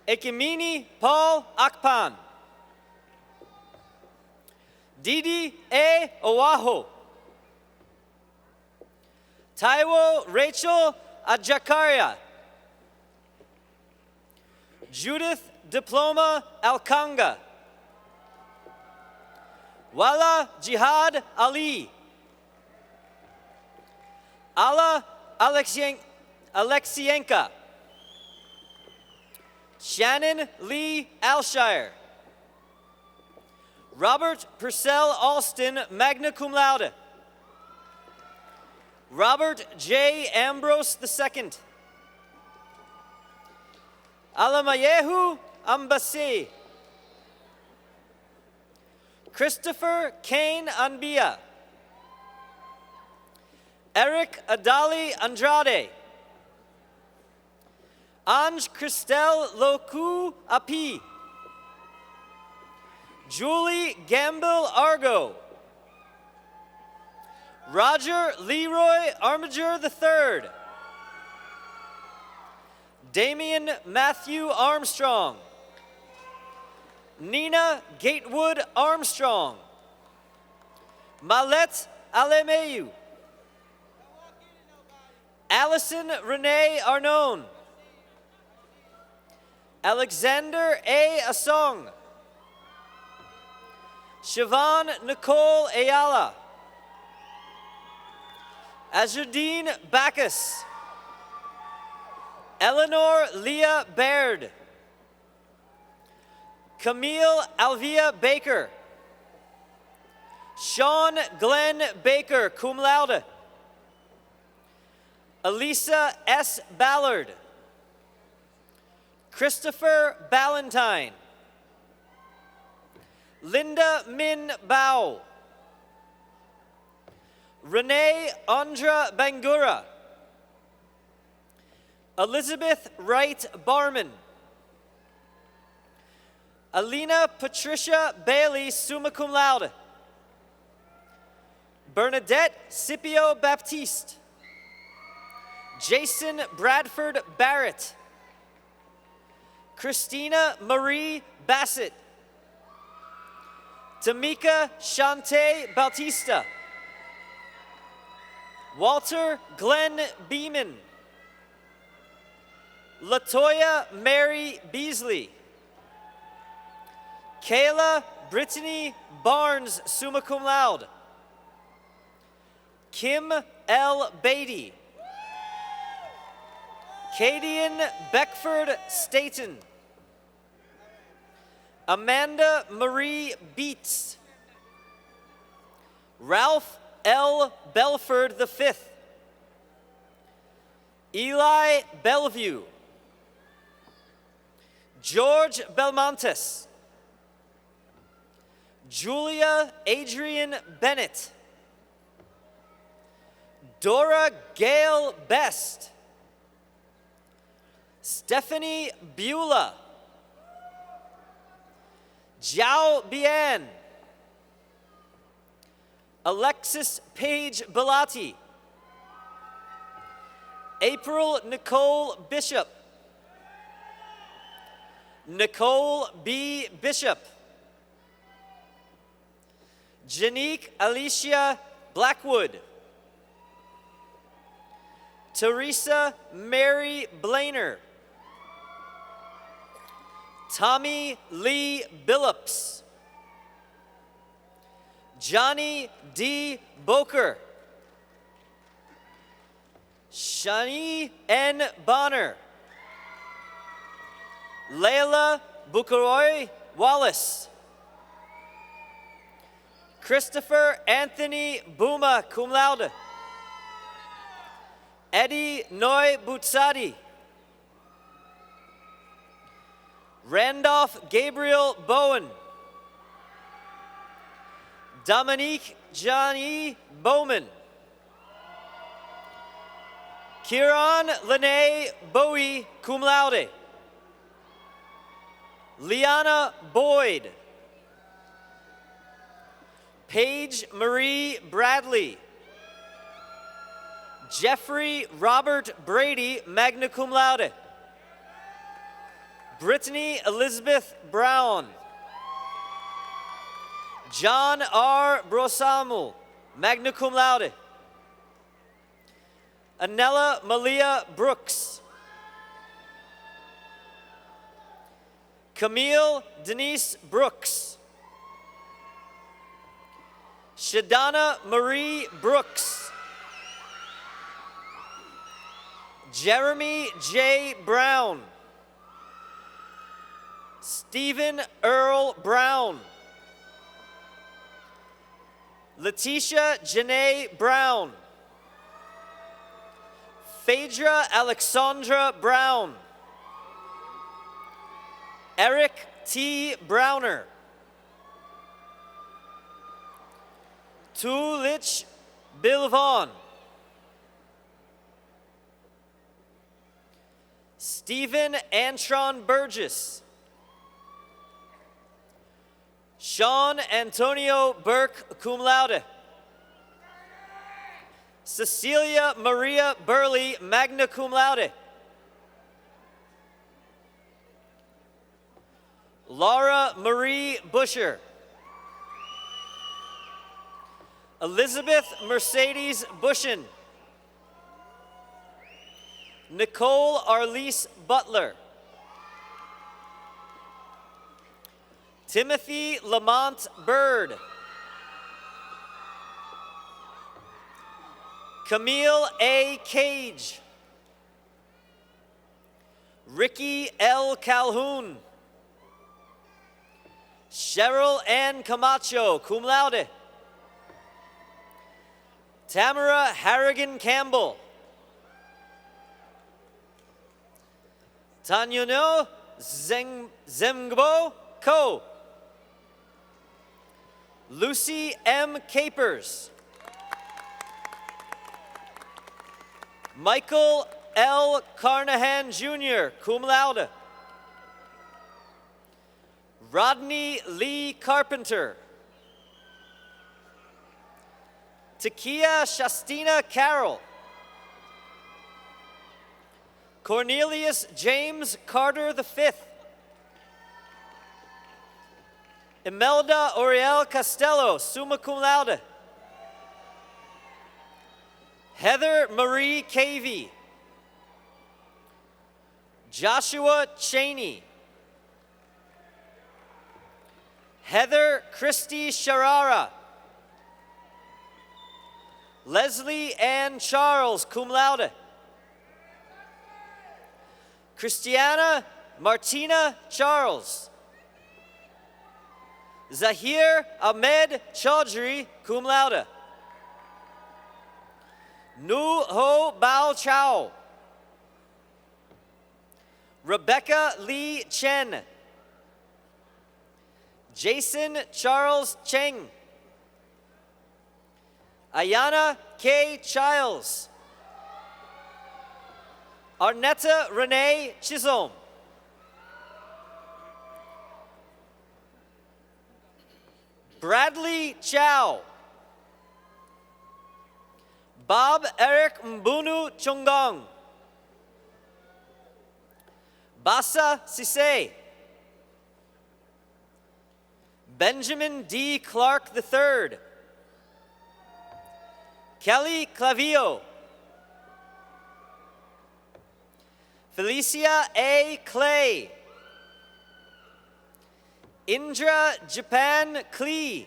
Ekimini Paul Akpan. Didi A. Oahu. Taiwo Rachel Ajakaria. Judith Diploma Alkanga. Wala Jihad Ali. Ala Alexienka. Shannon Lee Alshire. Robert Purcell Alston, magna cum laude. Robert J. Ambrose II. Alamayehu Ambasi. Christopher Kane Anbia. Eric Adali Andrade. Ange Christelle Loku Api. Julie Gamble Argo. Roger Leroy Armiger III. Damian Matthew Armstrong. Nina Gatewood Armstrong. Malet Alemeu. Allison Renee Arnone. Alexander A. Asong. Siobhan Nicole Ayala. Azudine Bacchus. Eleanor Leah Baird. Camille Alvia Baker. Sean Glenn Baker, cum laude. Elisa S. Ballard. Christopher Ballantyne. Linda Min Bao. Renee Andra Bangura. Elizabeth Wright Barman. Alina Patricia Bailey, summa cum laude. Bernadette Scipio Baptiste. Jason Bradford Barrett. Christina Marie Bassett. Tamika Shante Bautista. Walter Glenn Beeman. Latoya Mary Beasley. Kayla Brittany Barnes, summa cum laude. Kim L. Beatty. Cadian Beckford Staten. Amanda Marie Beats. Ralph L. Belford V, Eli Bellevue, George Belmontes, Julia Adrian Bennett, Dora Gail Best, Stephanie Beulah, Jiao Bian, Alexis Paige Bellotti, April Nicole Bishop, Nicole B. Bishop, Janique Alicia Blackwood, Teresa Mary Blainer, Tommy Lee Billups, Johnny D. Boker, Shani N. Bonner, Layla Bukaroy Wallace, Christopher Anthony Buma, cum laude, Eddie Noy Butsadi, Randolph Gabriel Bowen, Dominique Johnny Bowman, Kieran Lene Bowie, cum laude, Liana Boyd, Paige Marie Bradley, Jeffrey Robert Brady, magna cum laude, Brittany Elizabeth Brown, John R. Brosamu, magna cum laude, Anella Malia Brooks, Camille Denise Brooks, Shadana Marie Brooks, Jeremy J. Brown, Stephen Earl Brown, Letitia Janae Brown, Phaedra Alexandra Brown, Eric T. Browner, Tulich Bilvon, Stephen Antron Burgess, Sean Antonio Burke, cum laude, Cecilia Maria Burley, magna cum laude, Laura Marie Busher, Elizabeth Mercedes Bushin, Nicole Arlise Butler, Timothy Lamont Bird, Camille A. Cage, Ricky L. Calhoun, Cheryl Ann Camacho, cum laude, Tamara Harrigan Campbell, Tanyuno Zemgbo Ko, Lucy M. Capers, Michael L. Carnahan Jr., cum laude, Rodney Lee Carpenter, Takia Shastina Carroll, Cornelius James Carter V, Imelda Oriel Costello, summa cum laude, Heather Marie Cavey, Joshua Cheney, Heather Christie Sharara, Leslie Ann Charles, cum laude, Christiana Martina Charles, Zahir Ahmed Chaudhry, cum laude. Nu Ho Bao Chao. Rebecca Lee Chen. Jason Charles Cheng. Ayana K. Childs. Arnetta Renee Chisholm. Bradley Chow. Bob Eric Mbunu Chungong. Basa Sise. Benjamin D. Clark III. Kelly Clavio. Felicia A. Clay. Indra Japan Klee.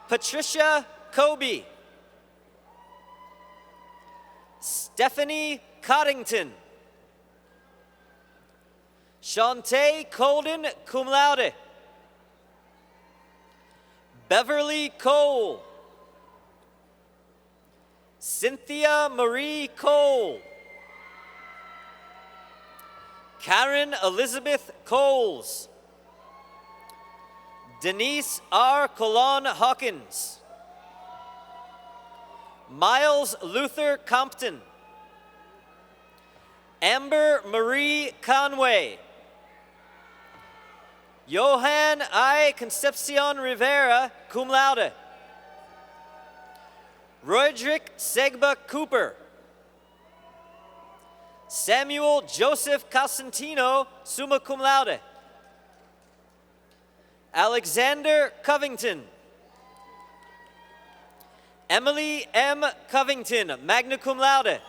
Patricia Kobe. Stephanie Coddington. Shantae Colden, cum laude. Beverly Cole. Cynthia Marie Cole. Karen Elizabeth Coles. Denise R. Colon Hawkins. Miles Luther Compton. Amber Marie Conway. Johan I. Concepcion Rivera, cum laude. Roderick Segba Cooper. Samuel Joseph Casentino, summa cum laude. Alexander Covington. Emily M. Covington, magna cum laude.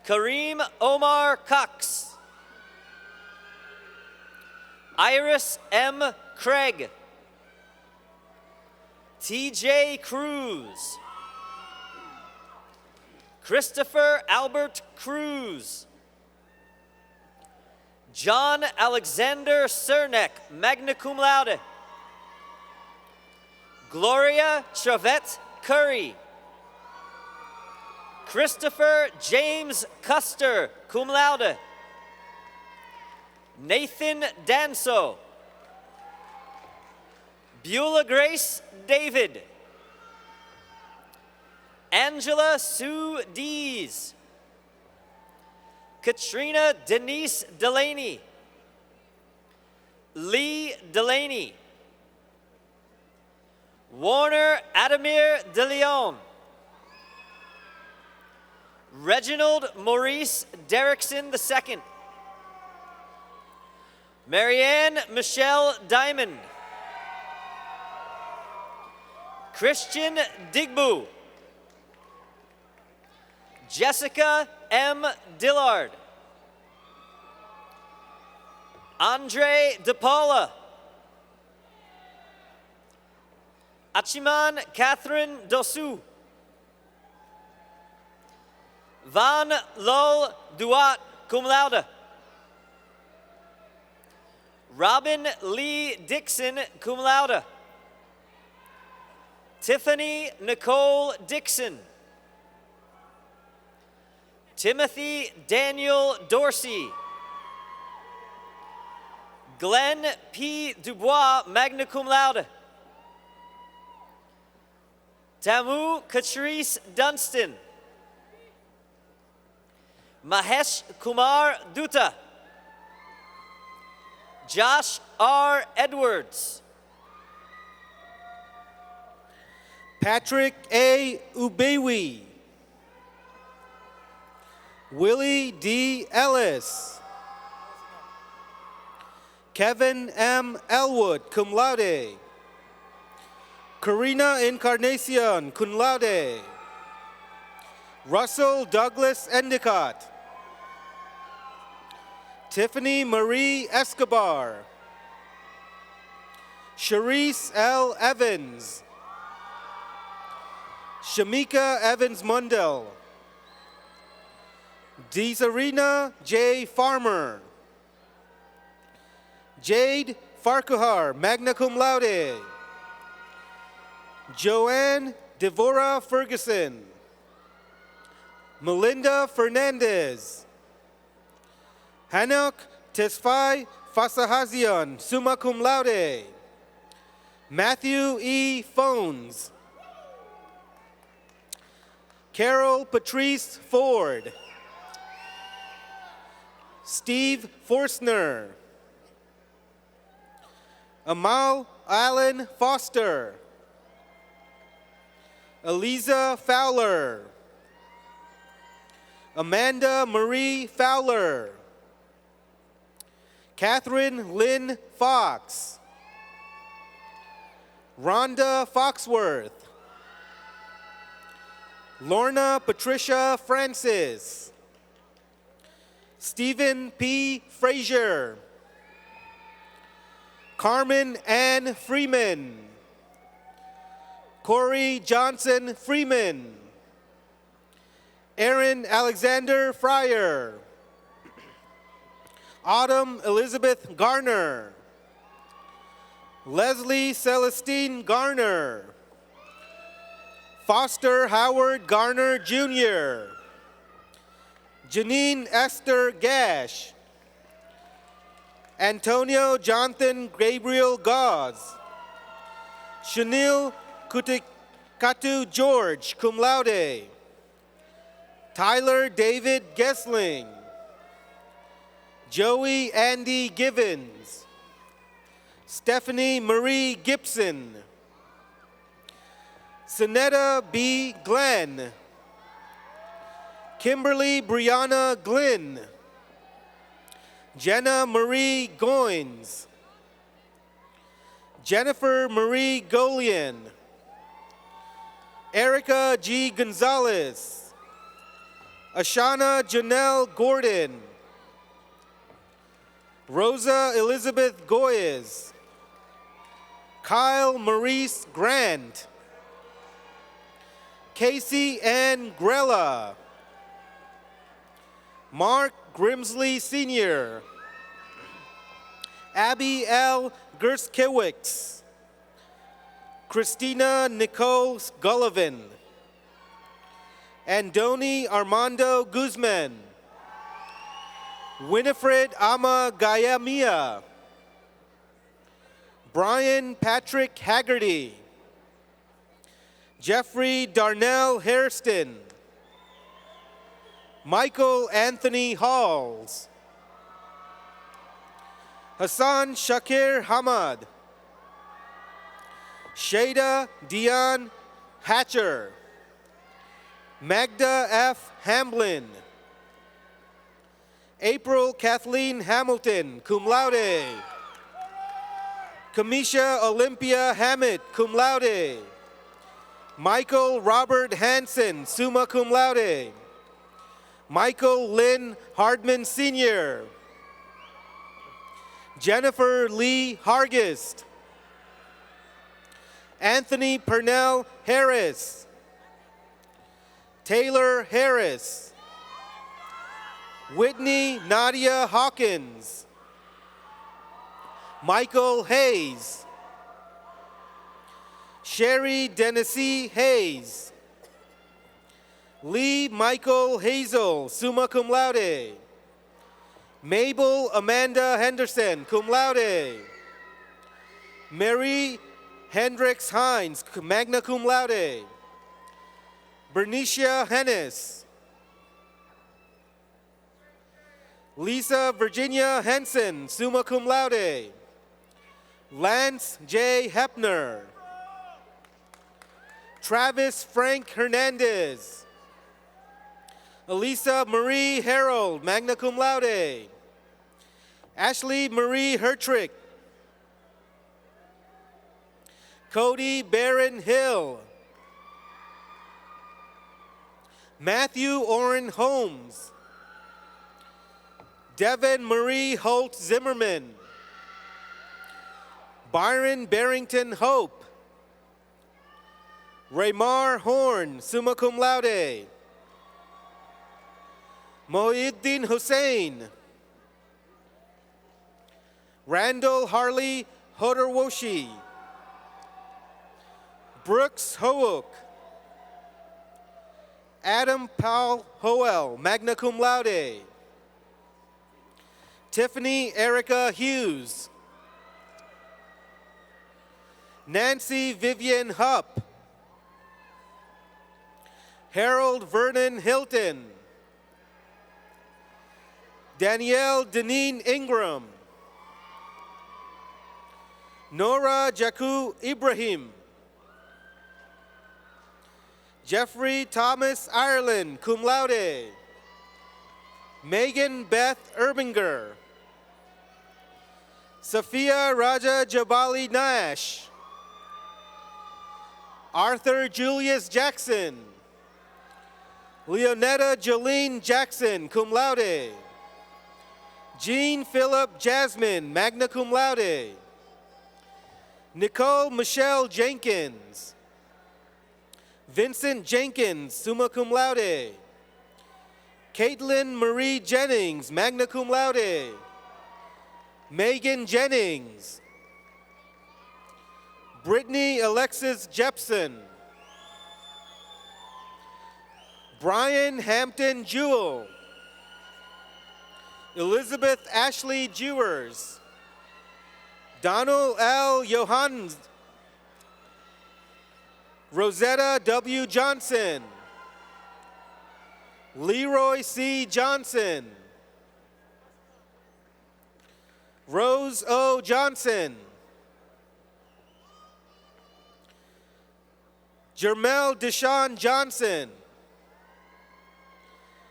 Kareem Omar Cox. Iris M. Craig. TJ Cruz. Christopher Albert Cruz. John Alexander Cernek, magna cum laude. Gloria Chavette Curry. Christopher James Custer, cum laude. Nathan Danso. Beulah Grace David. Angela Sue Dees. Katrina Denise Delaney. Lee Delaney. Warner Adamir De Leon. Reginald Maurice Derrickson II. Marianne Michelle Diamond. Christian Digbu. Jessica M. Dillard. Andre DePaula. Achiman Catherine Dosu. Van Lol Duat, cum laude. Robin Lee Dixon, cum laude. Tiffany Nicole Dixon. Timothy Daniel Dorsey. Glenn P. Dubois, magna cum laude. Tamu Catrice Dunstan. Mahesh Kumar Dutta. Josh R. Edwards.
Patrick A. Ubewi. Willie D. Ellis. Kevin M. Elwood, cum laude. Karina Encarnacion, cum laude. Russell Douglas Endicott. Tiffany Marie Escobar. Sharice L. Evans. Shamika Evans Mundell. Desarina J. Farmer. Jade Farquhar, magna cum laude. Joanne Devora Ferguson. Melinda Fernandez. Hanok Tesfai Fasahazian, summa cum laude. Matthew E. Phones. Carol Patrice Ford. Steve Forstner. Amal Allen Foster. Eliza Fowler. Amanda Marie Fowler. Catherine Lynn Fox. Rhonda Foxworth. Lorna Patricia Francis. Stephen P. Frazier. Carmen Ann Freeman. Corey Johnson Freeman. Aaron Alexander Fryer. Autumn Elizabeth Garner. Leslie Celestine Garner. Foster Howard Garner Jr. Janine Esther Gash. Antonio Jonathan Gabriel Gauze. Chanel Kutikatu George, cum laude. Tyler David Gessling. Joey Andy Givens. Stephanie Marie Gibson. Sonetta B. Glenn. Kimberly Brianna Glynn. Jenna Marie Goins. Jennifer Marie Golian. Erica G. Gonzalez. Ashana Janelle Gordon. Rosa Elizabeth Goyes. Kyle Maurice Grant. Casey Ann Grella. Mark Grimsley Sr. Abby L. Gerskiewicz. Christina Nicole Gullivan. Andoni Armando Guzman. Winifred Ama Gayamia. Brian Patrick Haggerty. Jeffrey Darnell Hairston. Michael Anthony Halls. Hassan Shakir Hamad. Shada Dion Hatcher. Magda F. Hamblin. April Kathleen Hamilton, cum laude. Kamisha Olympia Hammett, cum laude. Michael Robert Hansen, summa cum laude. Michael Lynn Hardman Sr. Jennifer Lee Hargist. Anthony Purnell Harris. Taylor Harris. Whitney Nadia Hawkins. Michael Hayes. Sherry Dennisee Hayes. Lee Michael Hazel, summa cum laude. Mabel Amanda Henderson, cum laude. Mary Hendricks Hines, magna cum laude. Bernicia Hennis. Lisa Virginia Henson, summa cum laude. Lance J. Hepner. Travis Frank Hernandez. Elisa Marie Harold, magna cum laude. Ashley Marie Hertrick. Cody Barron Hill. Matthew Orrin Holmes. Devin Marie Holt Zimmerman. Byron Barrington Hope. Raymar Horn, summa cum laude. Mohiuddin Hussein. Randall Harley Hodorwoshi. Brooks Hook. Adam Powell Hoel, magna cum laude. Tiffany Erica Hughes. Nancy Vivian Hupp. Harold Vernon Hilton. Danielle Deneen Ingram. Nora Jaku Ibrahim. Jeffrey Thomas Ireland, cum laude. Megan Beth Erbinger. Sophia Raja Jabali Nash. Arthur Julius Jackson. Leonetta Jolene Jackson, cum laude. Jean Philip Jasmine, magna cum laude. Nicole Michelle Jenkins. Vincent Jenkins, summa cum laude. Caitlin Marie Jennings, magna cum laude. Megan Jennings. Brittany Alexis Jepson. Brian Hampton Jewell. Elizabeth Ashley Jewers. Donald L. Johans. Rosetta W. Johnson. Leroy C. Johnson. Rose O. Johnson. Jermel Deshawn Johnson.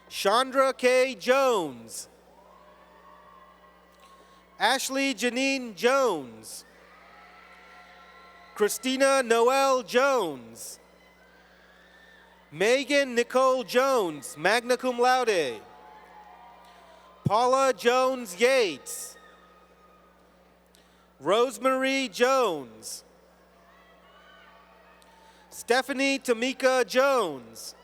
Chandra K. Jones. Ashley Janine Jones. Christina Noel Jones. Megan Nicole Jones, magna cum laude. Paula Jones Yates. Rosemary Jones. Stephanie Tamika Jones.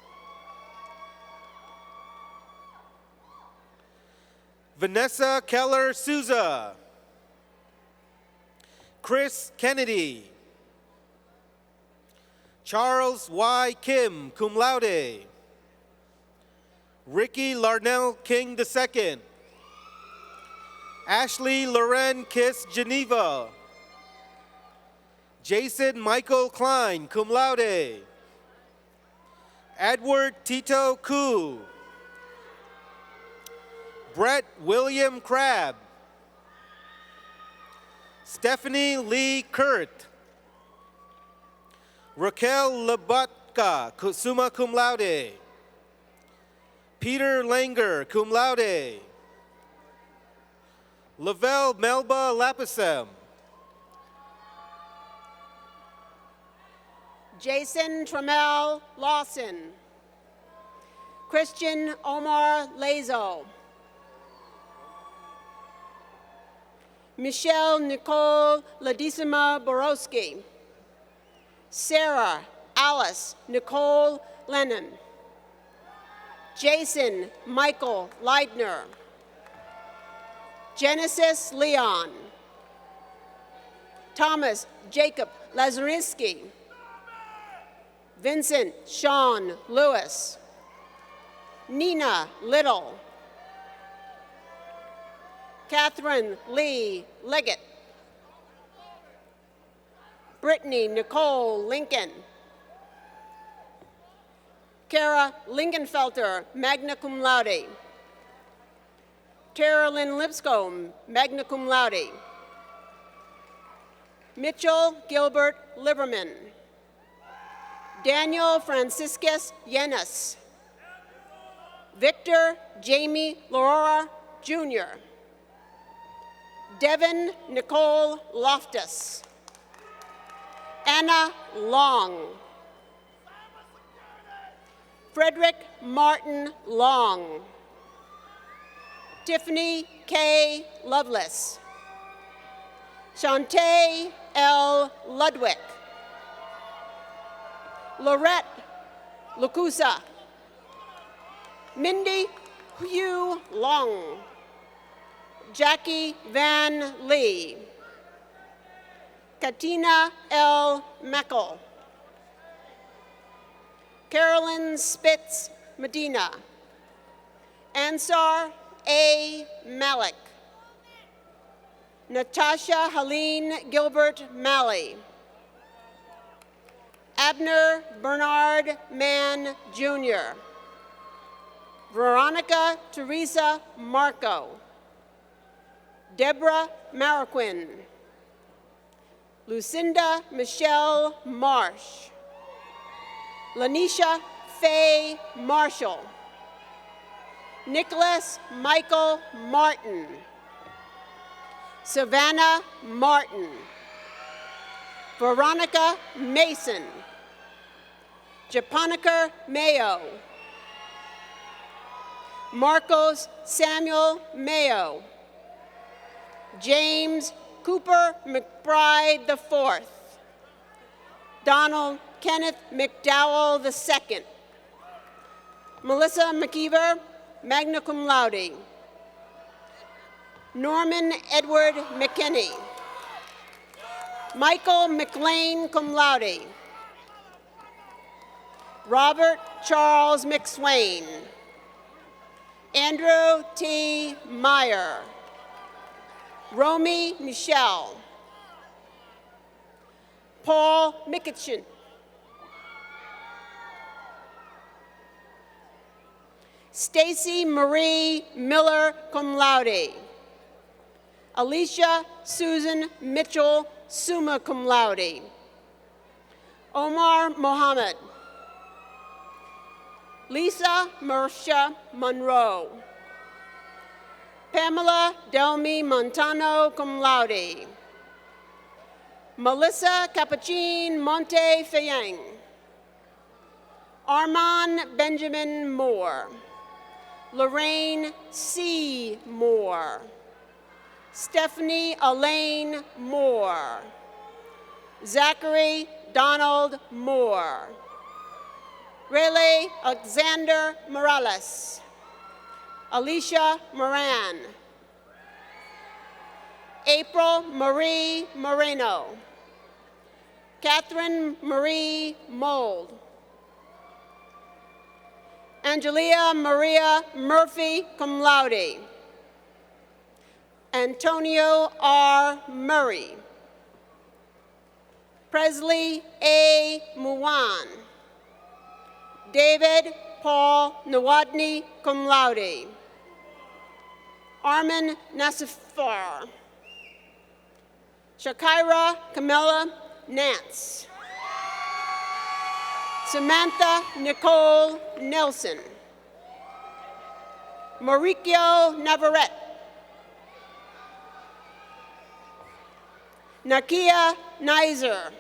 Vanessa Keller Souza. Chris Kennedy. Charles Y. Kim, cum laude. Ricky Larnell King II. Ashley Loren Kiss Geneva. Jason Michael Klein, cum laude. Edward Tito Koo. Brett William Crabb. Stephanie Lee Kurt. Raquel Labatka, summa cum laude. Peter Langer, cum laude. Lavelle Melba Lapissem.
Jason Trammell Lawson. Christian Omar Lazo. Michelle Nicole Ladisima Borowski. Sarah Alice Nicole Lennon. Jason Michael Leidner. Genesis Leon. Thomas Jacob Lazarinski. Vincent Sean Lewis. Nina Little. Catherine Lee Leggett. Brittany Nicole Lincoln. Kara Lingenfelter, magna cum laude. Tara Lynn Lipscomb, magna cum laude. Mitchell Gilbert Liverman. Daniel Franciscus Yenis. Victor Jamie Laurora Jr. Devin Nicole Loftus. Anna Long. Frederick Martin Long. Tiffany K. Lovelace. Shantae L. Ludwig. Lorette Lucusa. Mindy Hugh Long. Jackie Van Lee. Katina L. Meckel. Carolyn Spitz Medina. Ansar A. Malik. Natasha Helene Gilbert Malley. Abner Bernard Mann, Jr. Veronica Teresa Marco. Deborah Marroquin. Lucinda Michelle Marsh. Lanisha Faye Marshall. Nicholas Michael Martin. Savannah Martin. Veronica Mason. Japonica Mayo. Marcos Samuel Mayo. James Cooper McBride IV. Donald Kenneth McDowell II. Melissa McKeever, magna cum laude. Norman Edward McKinney. Michael McLean, cum laude. Robert Charles McSwain. Andrew T. Meyer. Romy Michelle. Paul Mikitchin. Stacy Marie Miller, cum laude. Alicia Susan Mitchell, summa cum laude. Omar Mohammed. Lisa Marcia Monroe. Pamela Delmy Montano, cum laude. Melissa Capuchin Monte Fayang. Armand Benjamin Moore. Lorraine C. Moore. Stephanie Elaine Moore. Zachary Donald Moore. Rayleigh Alexander Morales. Alicia Moran. April Marie Moreno. Catherine Marie Mold. Angelia Maria Murphy, cum laude. Antonio R. Murray. Presley A. Muwan. David Paul Nawadney, cum laude. Armin Nassifar. Shakira Camilla Nance. Samantha Nicole Nelson. Mauricio Navarrete. Nakia Nizer.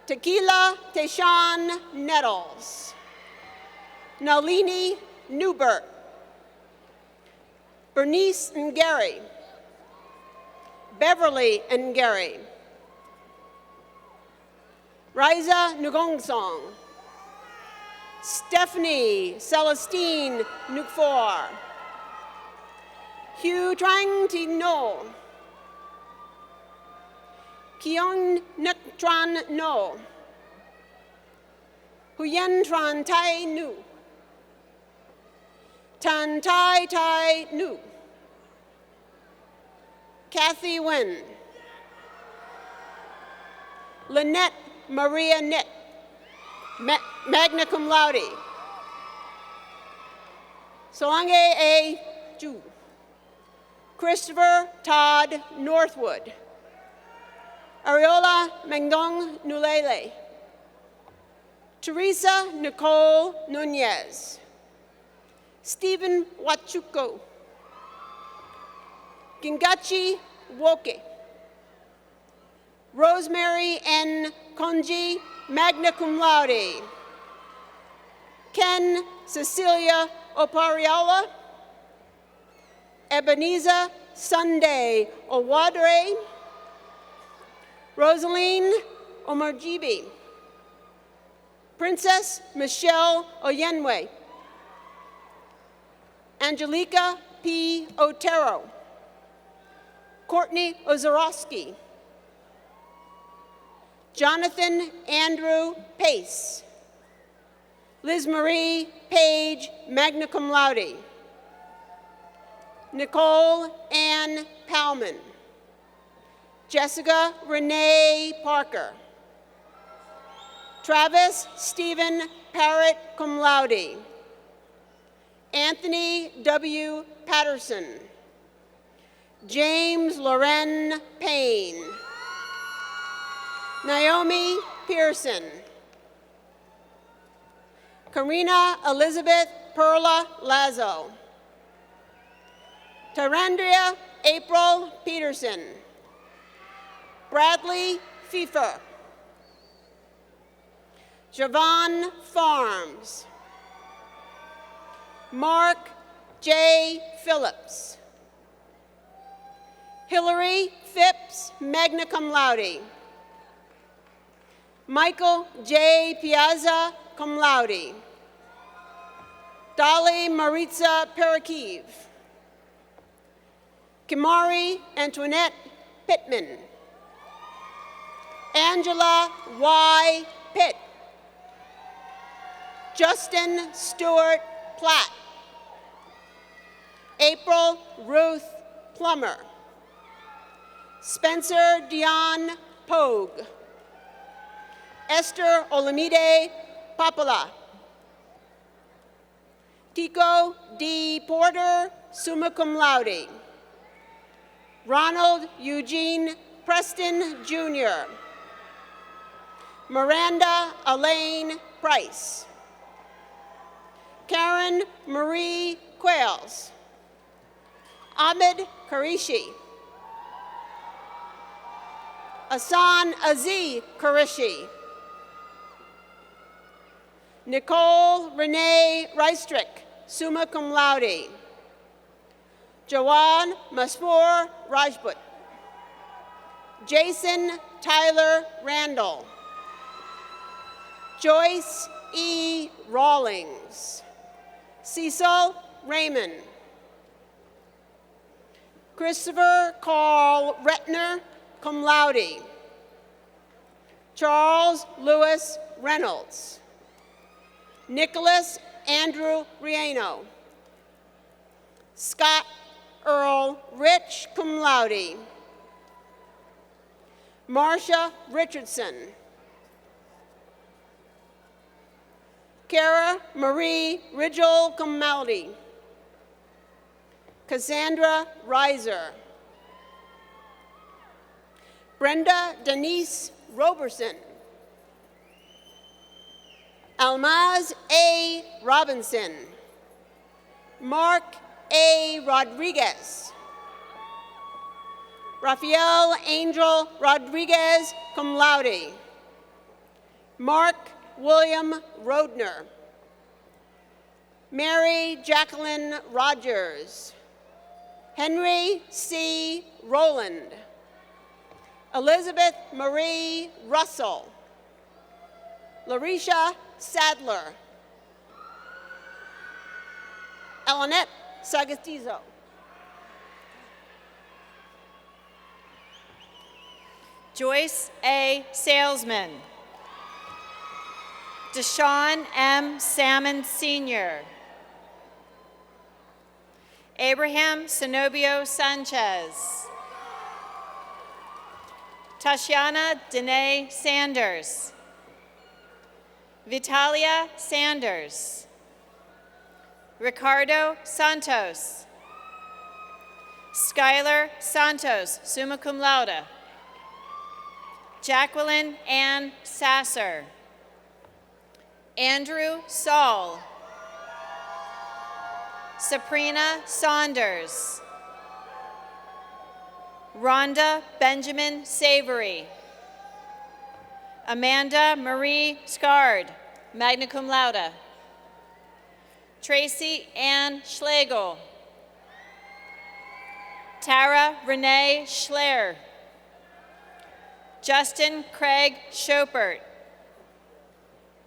Tequila Tashawn Nettles. Nalini Newbert. Bernice Ngeri. Beverly Ngeri. Riza Ngugongsong. Stephanie Celestine Nukfor. Hugh Trang Thi No. Kiong Nek Tran No. Huyen Tran Tai Nu. Tan Tai Tai Nu. Kathy Wen. Lynette Maria Nitt, magna cum laude. Solange A. Ju. Christopher Todd Northwood. Ariola Mengdong Nulele. Teresa Nicole Nunez. Stephen Wachuko. Gingachi Woke. Rosemary N. Konji, magna cum laude. Ken Cecilia Opariola. Ebenezer Sunday Owadre. Rosaline Omarjibi. Princess Michelle Oyenwe. Angelica P. Otero, Courtney Ozorowski, Jonathan Andrew Pace, Liz Marie Page, magna cum laude, Nicole Ann Palman, Jessica Renee Parker, Travis Stephen Parrott, cum laude, Anthony W. Patterson, James Loren Payne, Naomi Pearson, Karina Elizabeth Perla Lazo, Tarandria April Peterson, Bradley Pfeiffer, Javon Farms, Mark J. Phillips, Hillary Phipps, magna cum laude, Michael J. Piazza, cum laude, Dolly Maritza Parakiv, Kimari Antoinette Pittman, Angela Y. Pitt, Justin Stewart Platt, April Ruth Plummer, Spencer Dion Pogue, Esther Olamide Papala, Tico D. Porter, summa cum laude, Ronald Eugene Preston, Jr., Miranda Elaine Price, Karen Marie Quails, Ahmed Karishi, Asan Aziz Karishi, Nicole Renee Reistrick, summa cum laude, Jawan Masfour Rajput, Jason Tyler Randall, Joyce E. Rawlings, Cecil Raymond, Christopher Carl Retner, cum laude, Charles Lewis Reynolds, Nicholas Andrew Rieno, Scott Earl Rich, cum laude, Marcia Richardson, Kara Marie Ridgel, cum laude, Cassandra Reiser, Brenda Denise Roberson, Almaz A. Robinson, Mark A. Rodriguez, Rafael Angel Rodriguez, cum laude, Mark William Rodner, Mary Jacqueline Rogers, Henry C. Rowland, Elizabeth Marie Russell, Larisha Sadler, Elinette Sagatizo,
Joyce A. Salesman, Deshaun M. Salmon Sr., Abraham Zenobio Sanchez, Tashiana Danae Sanders, Vitalia Sanders, Ricardo Santos, Skylar Santos, summa cum laude, Jacqueline Ann Sasser, Andrew Saul, Sabrina Saunders, Rhonda Benjamin Savory, Amanda Marie Scard, magna cum laude, Tracy Ann Schlegel, Tara Renee Schler, Justin Craig Schopert,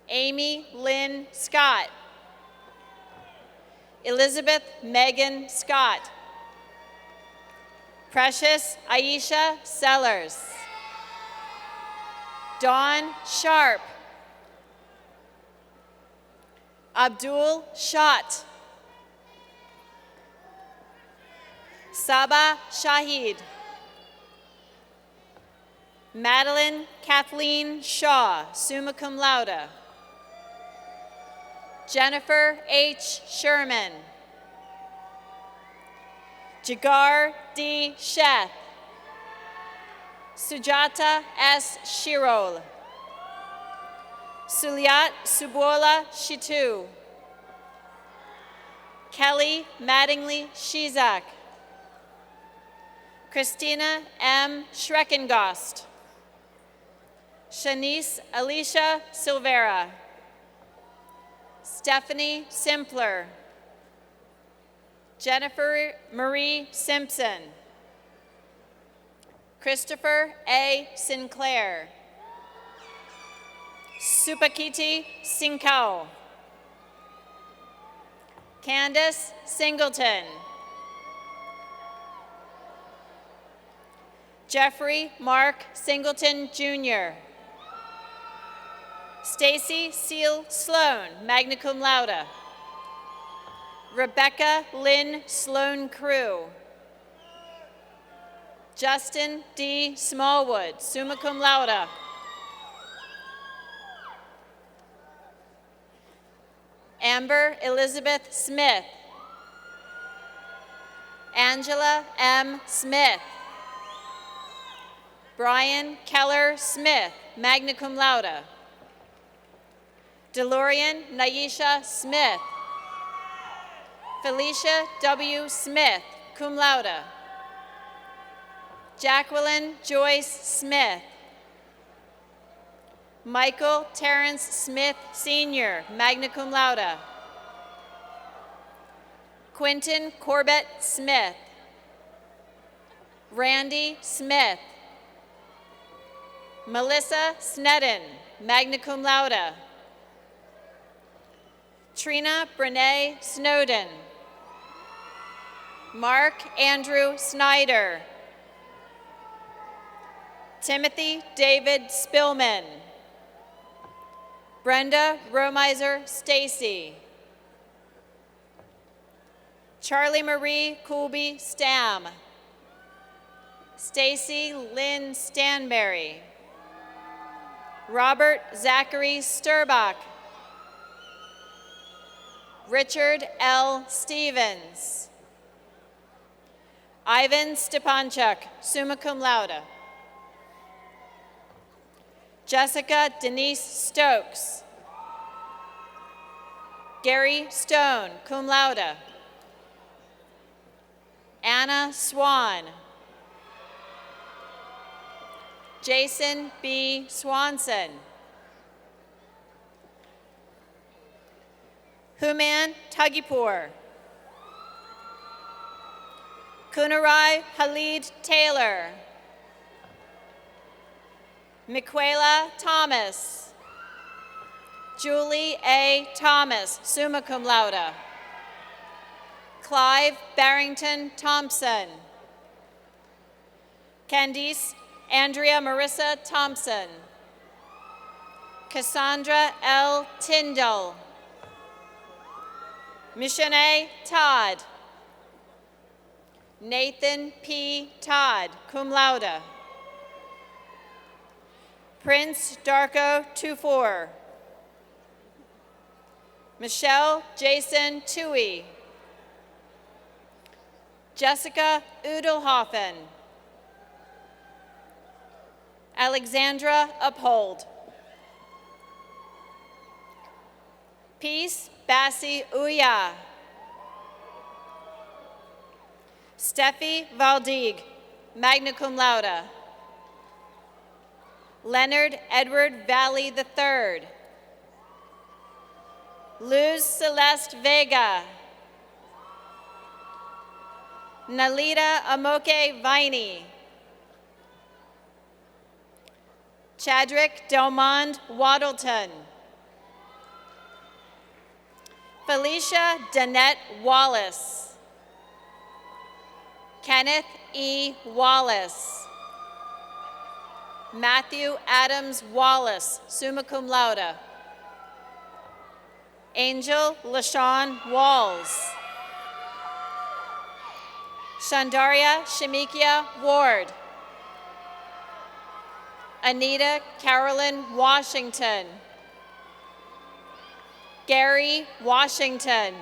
Amy Lynn Scott, Elizabeth Megan Scott. Precious Aisha Sellers. Dawn Sharp. Abdul Shat. Saba Shahid. Madeline Kathleen Shaw, summa cum laude. Jennifer H. Sherman. Jagar D. Sheth. Sujata S. Shirol. Suliat Subola Shitu. Kelly Mattingly Shizak. Christina M. Schreckengost. Shanice Alicia Silvera. Stephanie Simpler. Jennifer Marie Simpson. Christopher A. Sinclair. Supakiti Sinkau. Candace Singleton. Jeffrey Mark Singleton, Jr. Stacy Seal Sloan, magna cum laude. Rebecca Lynn Sloan Crew. Justin D. Smallwood, summa cum laude. Amber Elizabeth Smith. Angela M. Smith. Brian Keller Smith, magna cum laude. DeLorean Naisha Smith. Felicia W. Smith, cum laude. Jacqueline Joyce Smith. Michael Terrence Smith, Sr., magna cum laude. Quentin Corbett Smith. Randy Smith. Melissa Snedden, magna cum laude. Trina Brene Snowden. Mark Andrew Snyder. Timothy David Spillman. Brenda Romiser Stacy. Charlie Marie Coolby Stam. Stacy Lynn Stanberry. Robert Zachary Sturbach. Richard L. Stevens. Ivan Stepanchuk, summa cum laude. Jessica Denise Stokes. Gary Stone, cum laude. Anna Swan. Jason B. Swanson. Human Tugipur. Kunarai Halid Taylor. Miquela Thomas. Julie A. Thomas, summa cum laude. Clive Barrington Thompson. Candice Andrea Marissa Thompson. Cassandra L. Tyndall. Michonne Todd. Nathan P. Todd, cum laude. Prince Darko Tufor. Michelle Jason Tui. Jessica Udelhoffen. Alexandra Uphold. Peace Bassi Uya. Steffi Valdig, magna cum laude. Leonard Edward Valley III. Luz Celeste Vega. Nalita Amoke Viney. Chadrick Delmond Waddleton. Felicia Danette Wallace. Kenneth E. Wallace. Matthew Adams Wallace, summa cum laude. Angel LaShawn Walls. Shandaria Shamikia Ward. Anita Carolyn Washington. Gary Washington.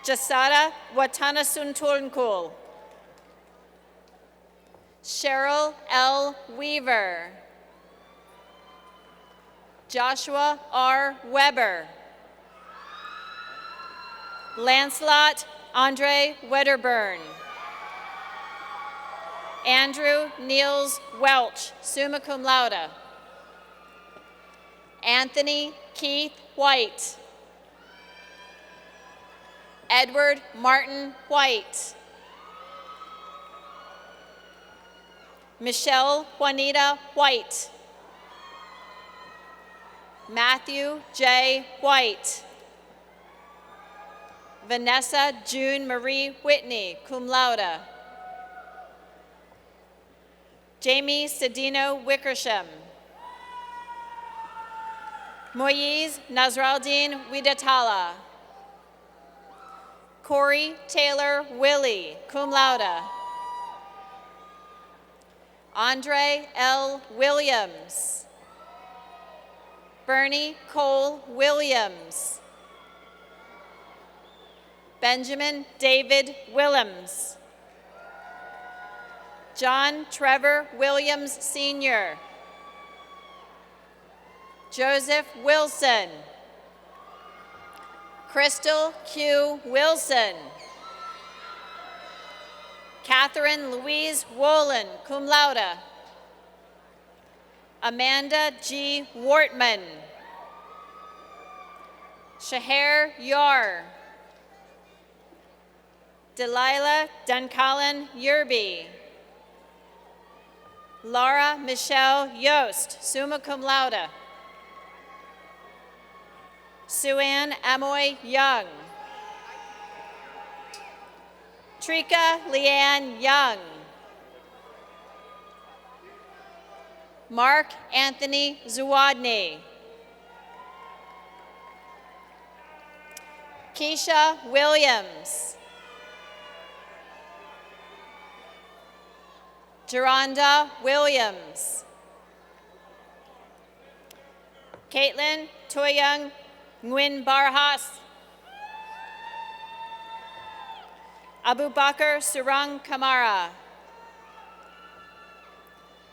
Jasada Watanasuntunkul. Cheryl L. Weaver. Joshua R. Weber. Lancelot Andre Wedderburn. Andrew Niels Welch, summa cum laude. Anthony Keith White. Edward Martin White. Michelle Juanita White. Matthew J. White. Vanessa June Marie Whitney, cum laude. Jamie Sedino Wickersham. Moiz Nasraldeen Widatala. Corey Taylor Willie, cum laude. Andre L. Williams. Bernie Cole Williams. Benjamin David Willems. John Trevor Williams Sr. Joseph Wilson. Crystal Q. Wilson. Catherine Louise Wolin, cum laude. Amanda G. Wortman. Shaher Yar. Delilah Duncolin Yerby. Laura Michelle Yost, summa cum laude. Suanne Amoy Young. Trika Leanne Young. Mark Anthony Zuwadny. Keisha Williams. Geronda Williams. Caitlin Toyoung Nguyen Barhas. Abu Bakr Surang Kamara.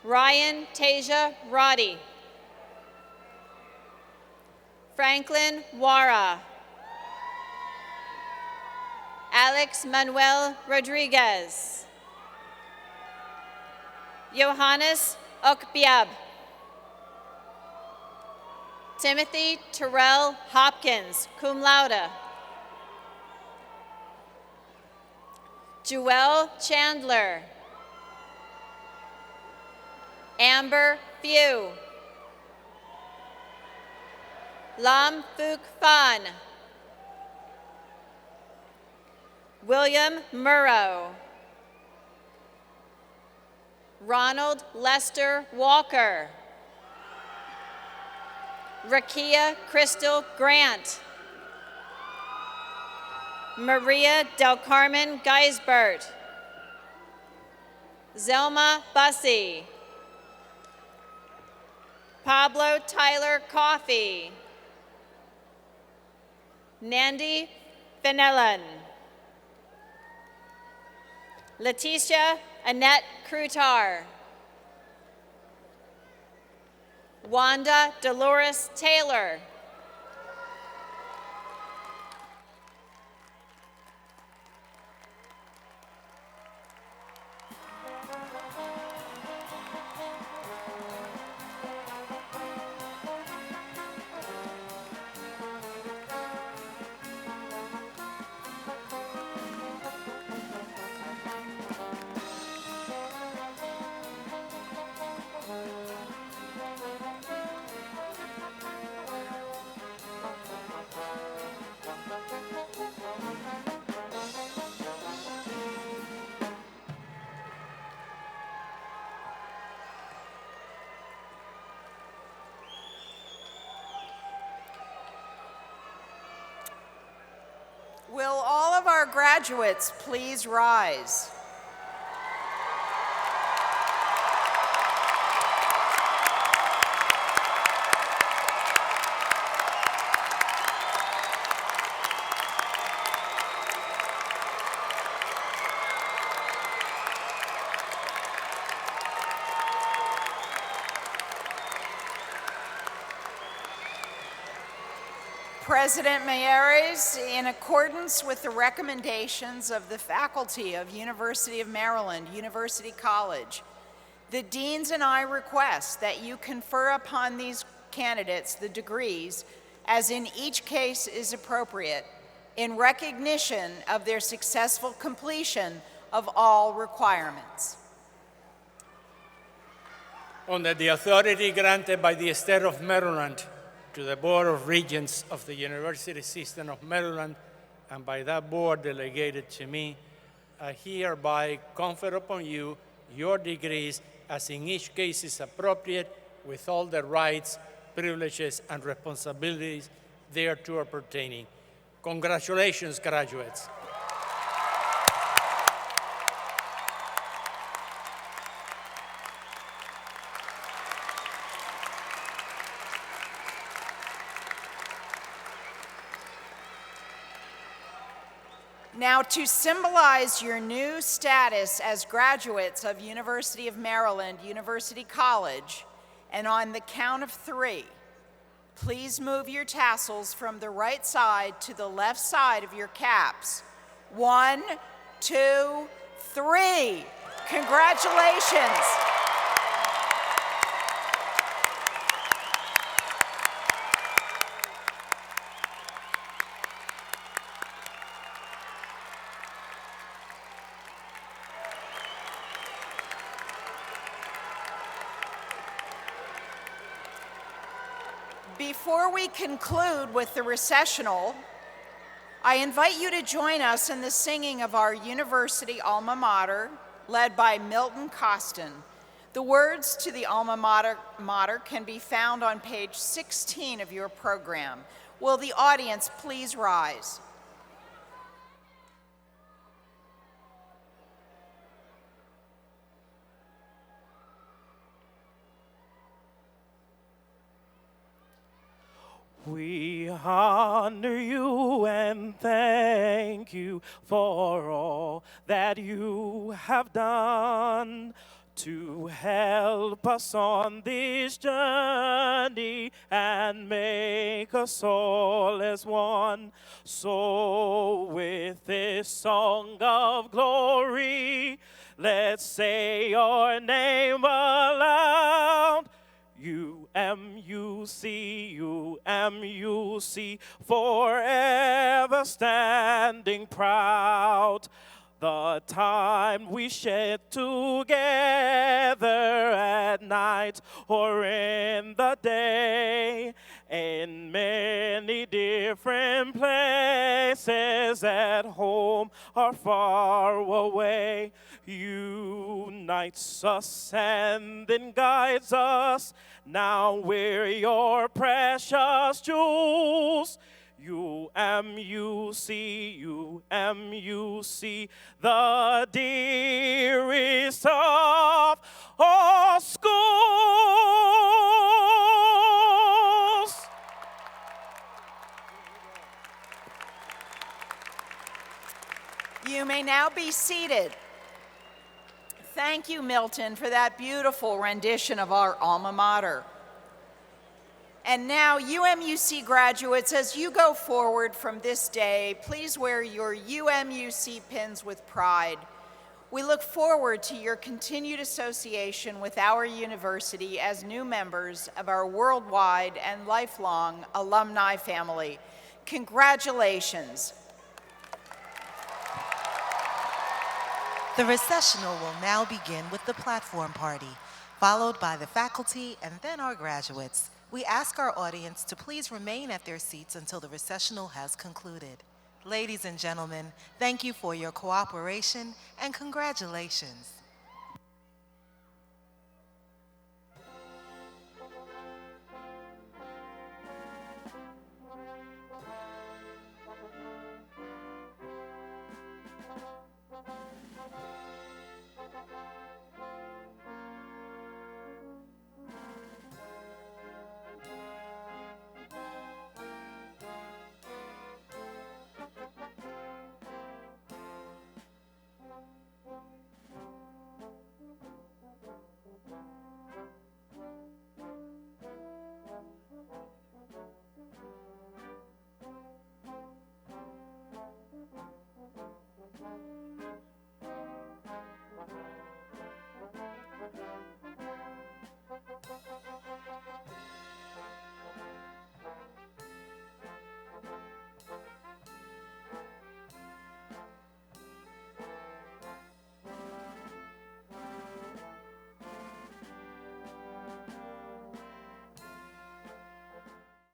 Ryan Tasia Roddy. Franklin Wara. Alex Manuel Rodriguez. Johannes Okbiab. Timothy Terrell Hopkins, cum laude. Joelle Chandler. Amber Few. Lam Phuc Phan. William Murrow. Ronald Lester Walker. Rakia Crystal Grant. Maria Del Carmen Geisbert. Zelma Bussey. Pablo Tyler Coffey. Nandi Fenelon. Leticia Annette Crutar. Wanda Dolores Taylor.
graduates please rise? President Mayeres, in accordance with the recommendations of the faculty of University of Maryland, University College, the deans and I request that you confer upon these candidates the degrees, as in each case is appropriate, in recognition of their successful completion of all requirements.
Under the authority granted by the State of Maryland to the Board of Regents of the University System of Maryland, and by that board delegated to me, I hereby confer upon you your degrees as in each case is appropriate, with all the rights, privileges, and responsibilities thereto pertaining. Congratulations, graduates.
Now, to symbolize your new status as graduates of University of Maryland, University College, and on the count of 3, please move your tassels from the right side to the left side of your caps. 1, 2, 3. Congratulations. Before we conclude with the recessional, I invite you to join us in the singing of our university alma mater, led by Milton Costin. The words to the alma mater can be found on page 16 of your program. Will the audience please rise?
We honor you and thank you for all that you have done to help us on this journey and make us all as one. So with this song of glory, let's say your name aloud. UMUC, UMUC, forever standing proud. The time we shared together at night or in the day, in many different places, at home or far away, unites us and then guides us. Now we're your precious jewels. UMUC, UMUC, the dearest of all schools.
You may now be seated. Thank you, Milton, for that beautiful rendition of our alma mater. And now, UMUC graduates, as you go forward from this day, please wear your UMUC pins with pride. We look forward to your continued association with our university as new members of our worldwide and lifelong alumni family. Congratulations.
The recessional will now begin with the platform party, followed by the faculty and then our graduates. We ask our audience to please remain at their seats until the recessional has concluded. Ladies and gentlemen, thank you for your cooperation and congratulations.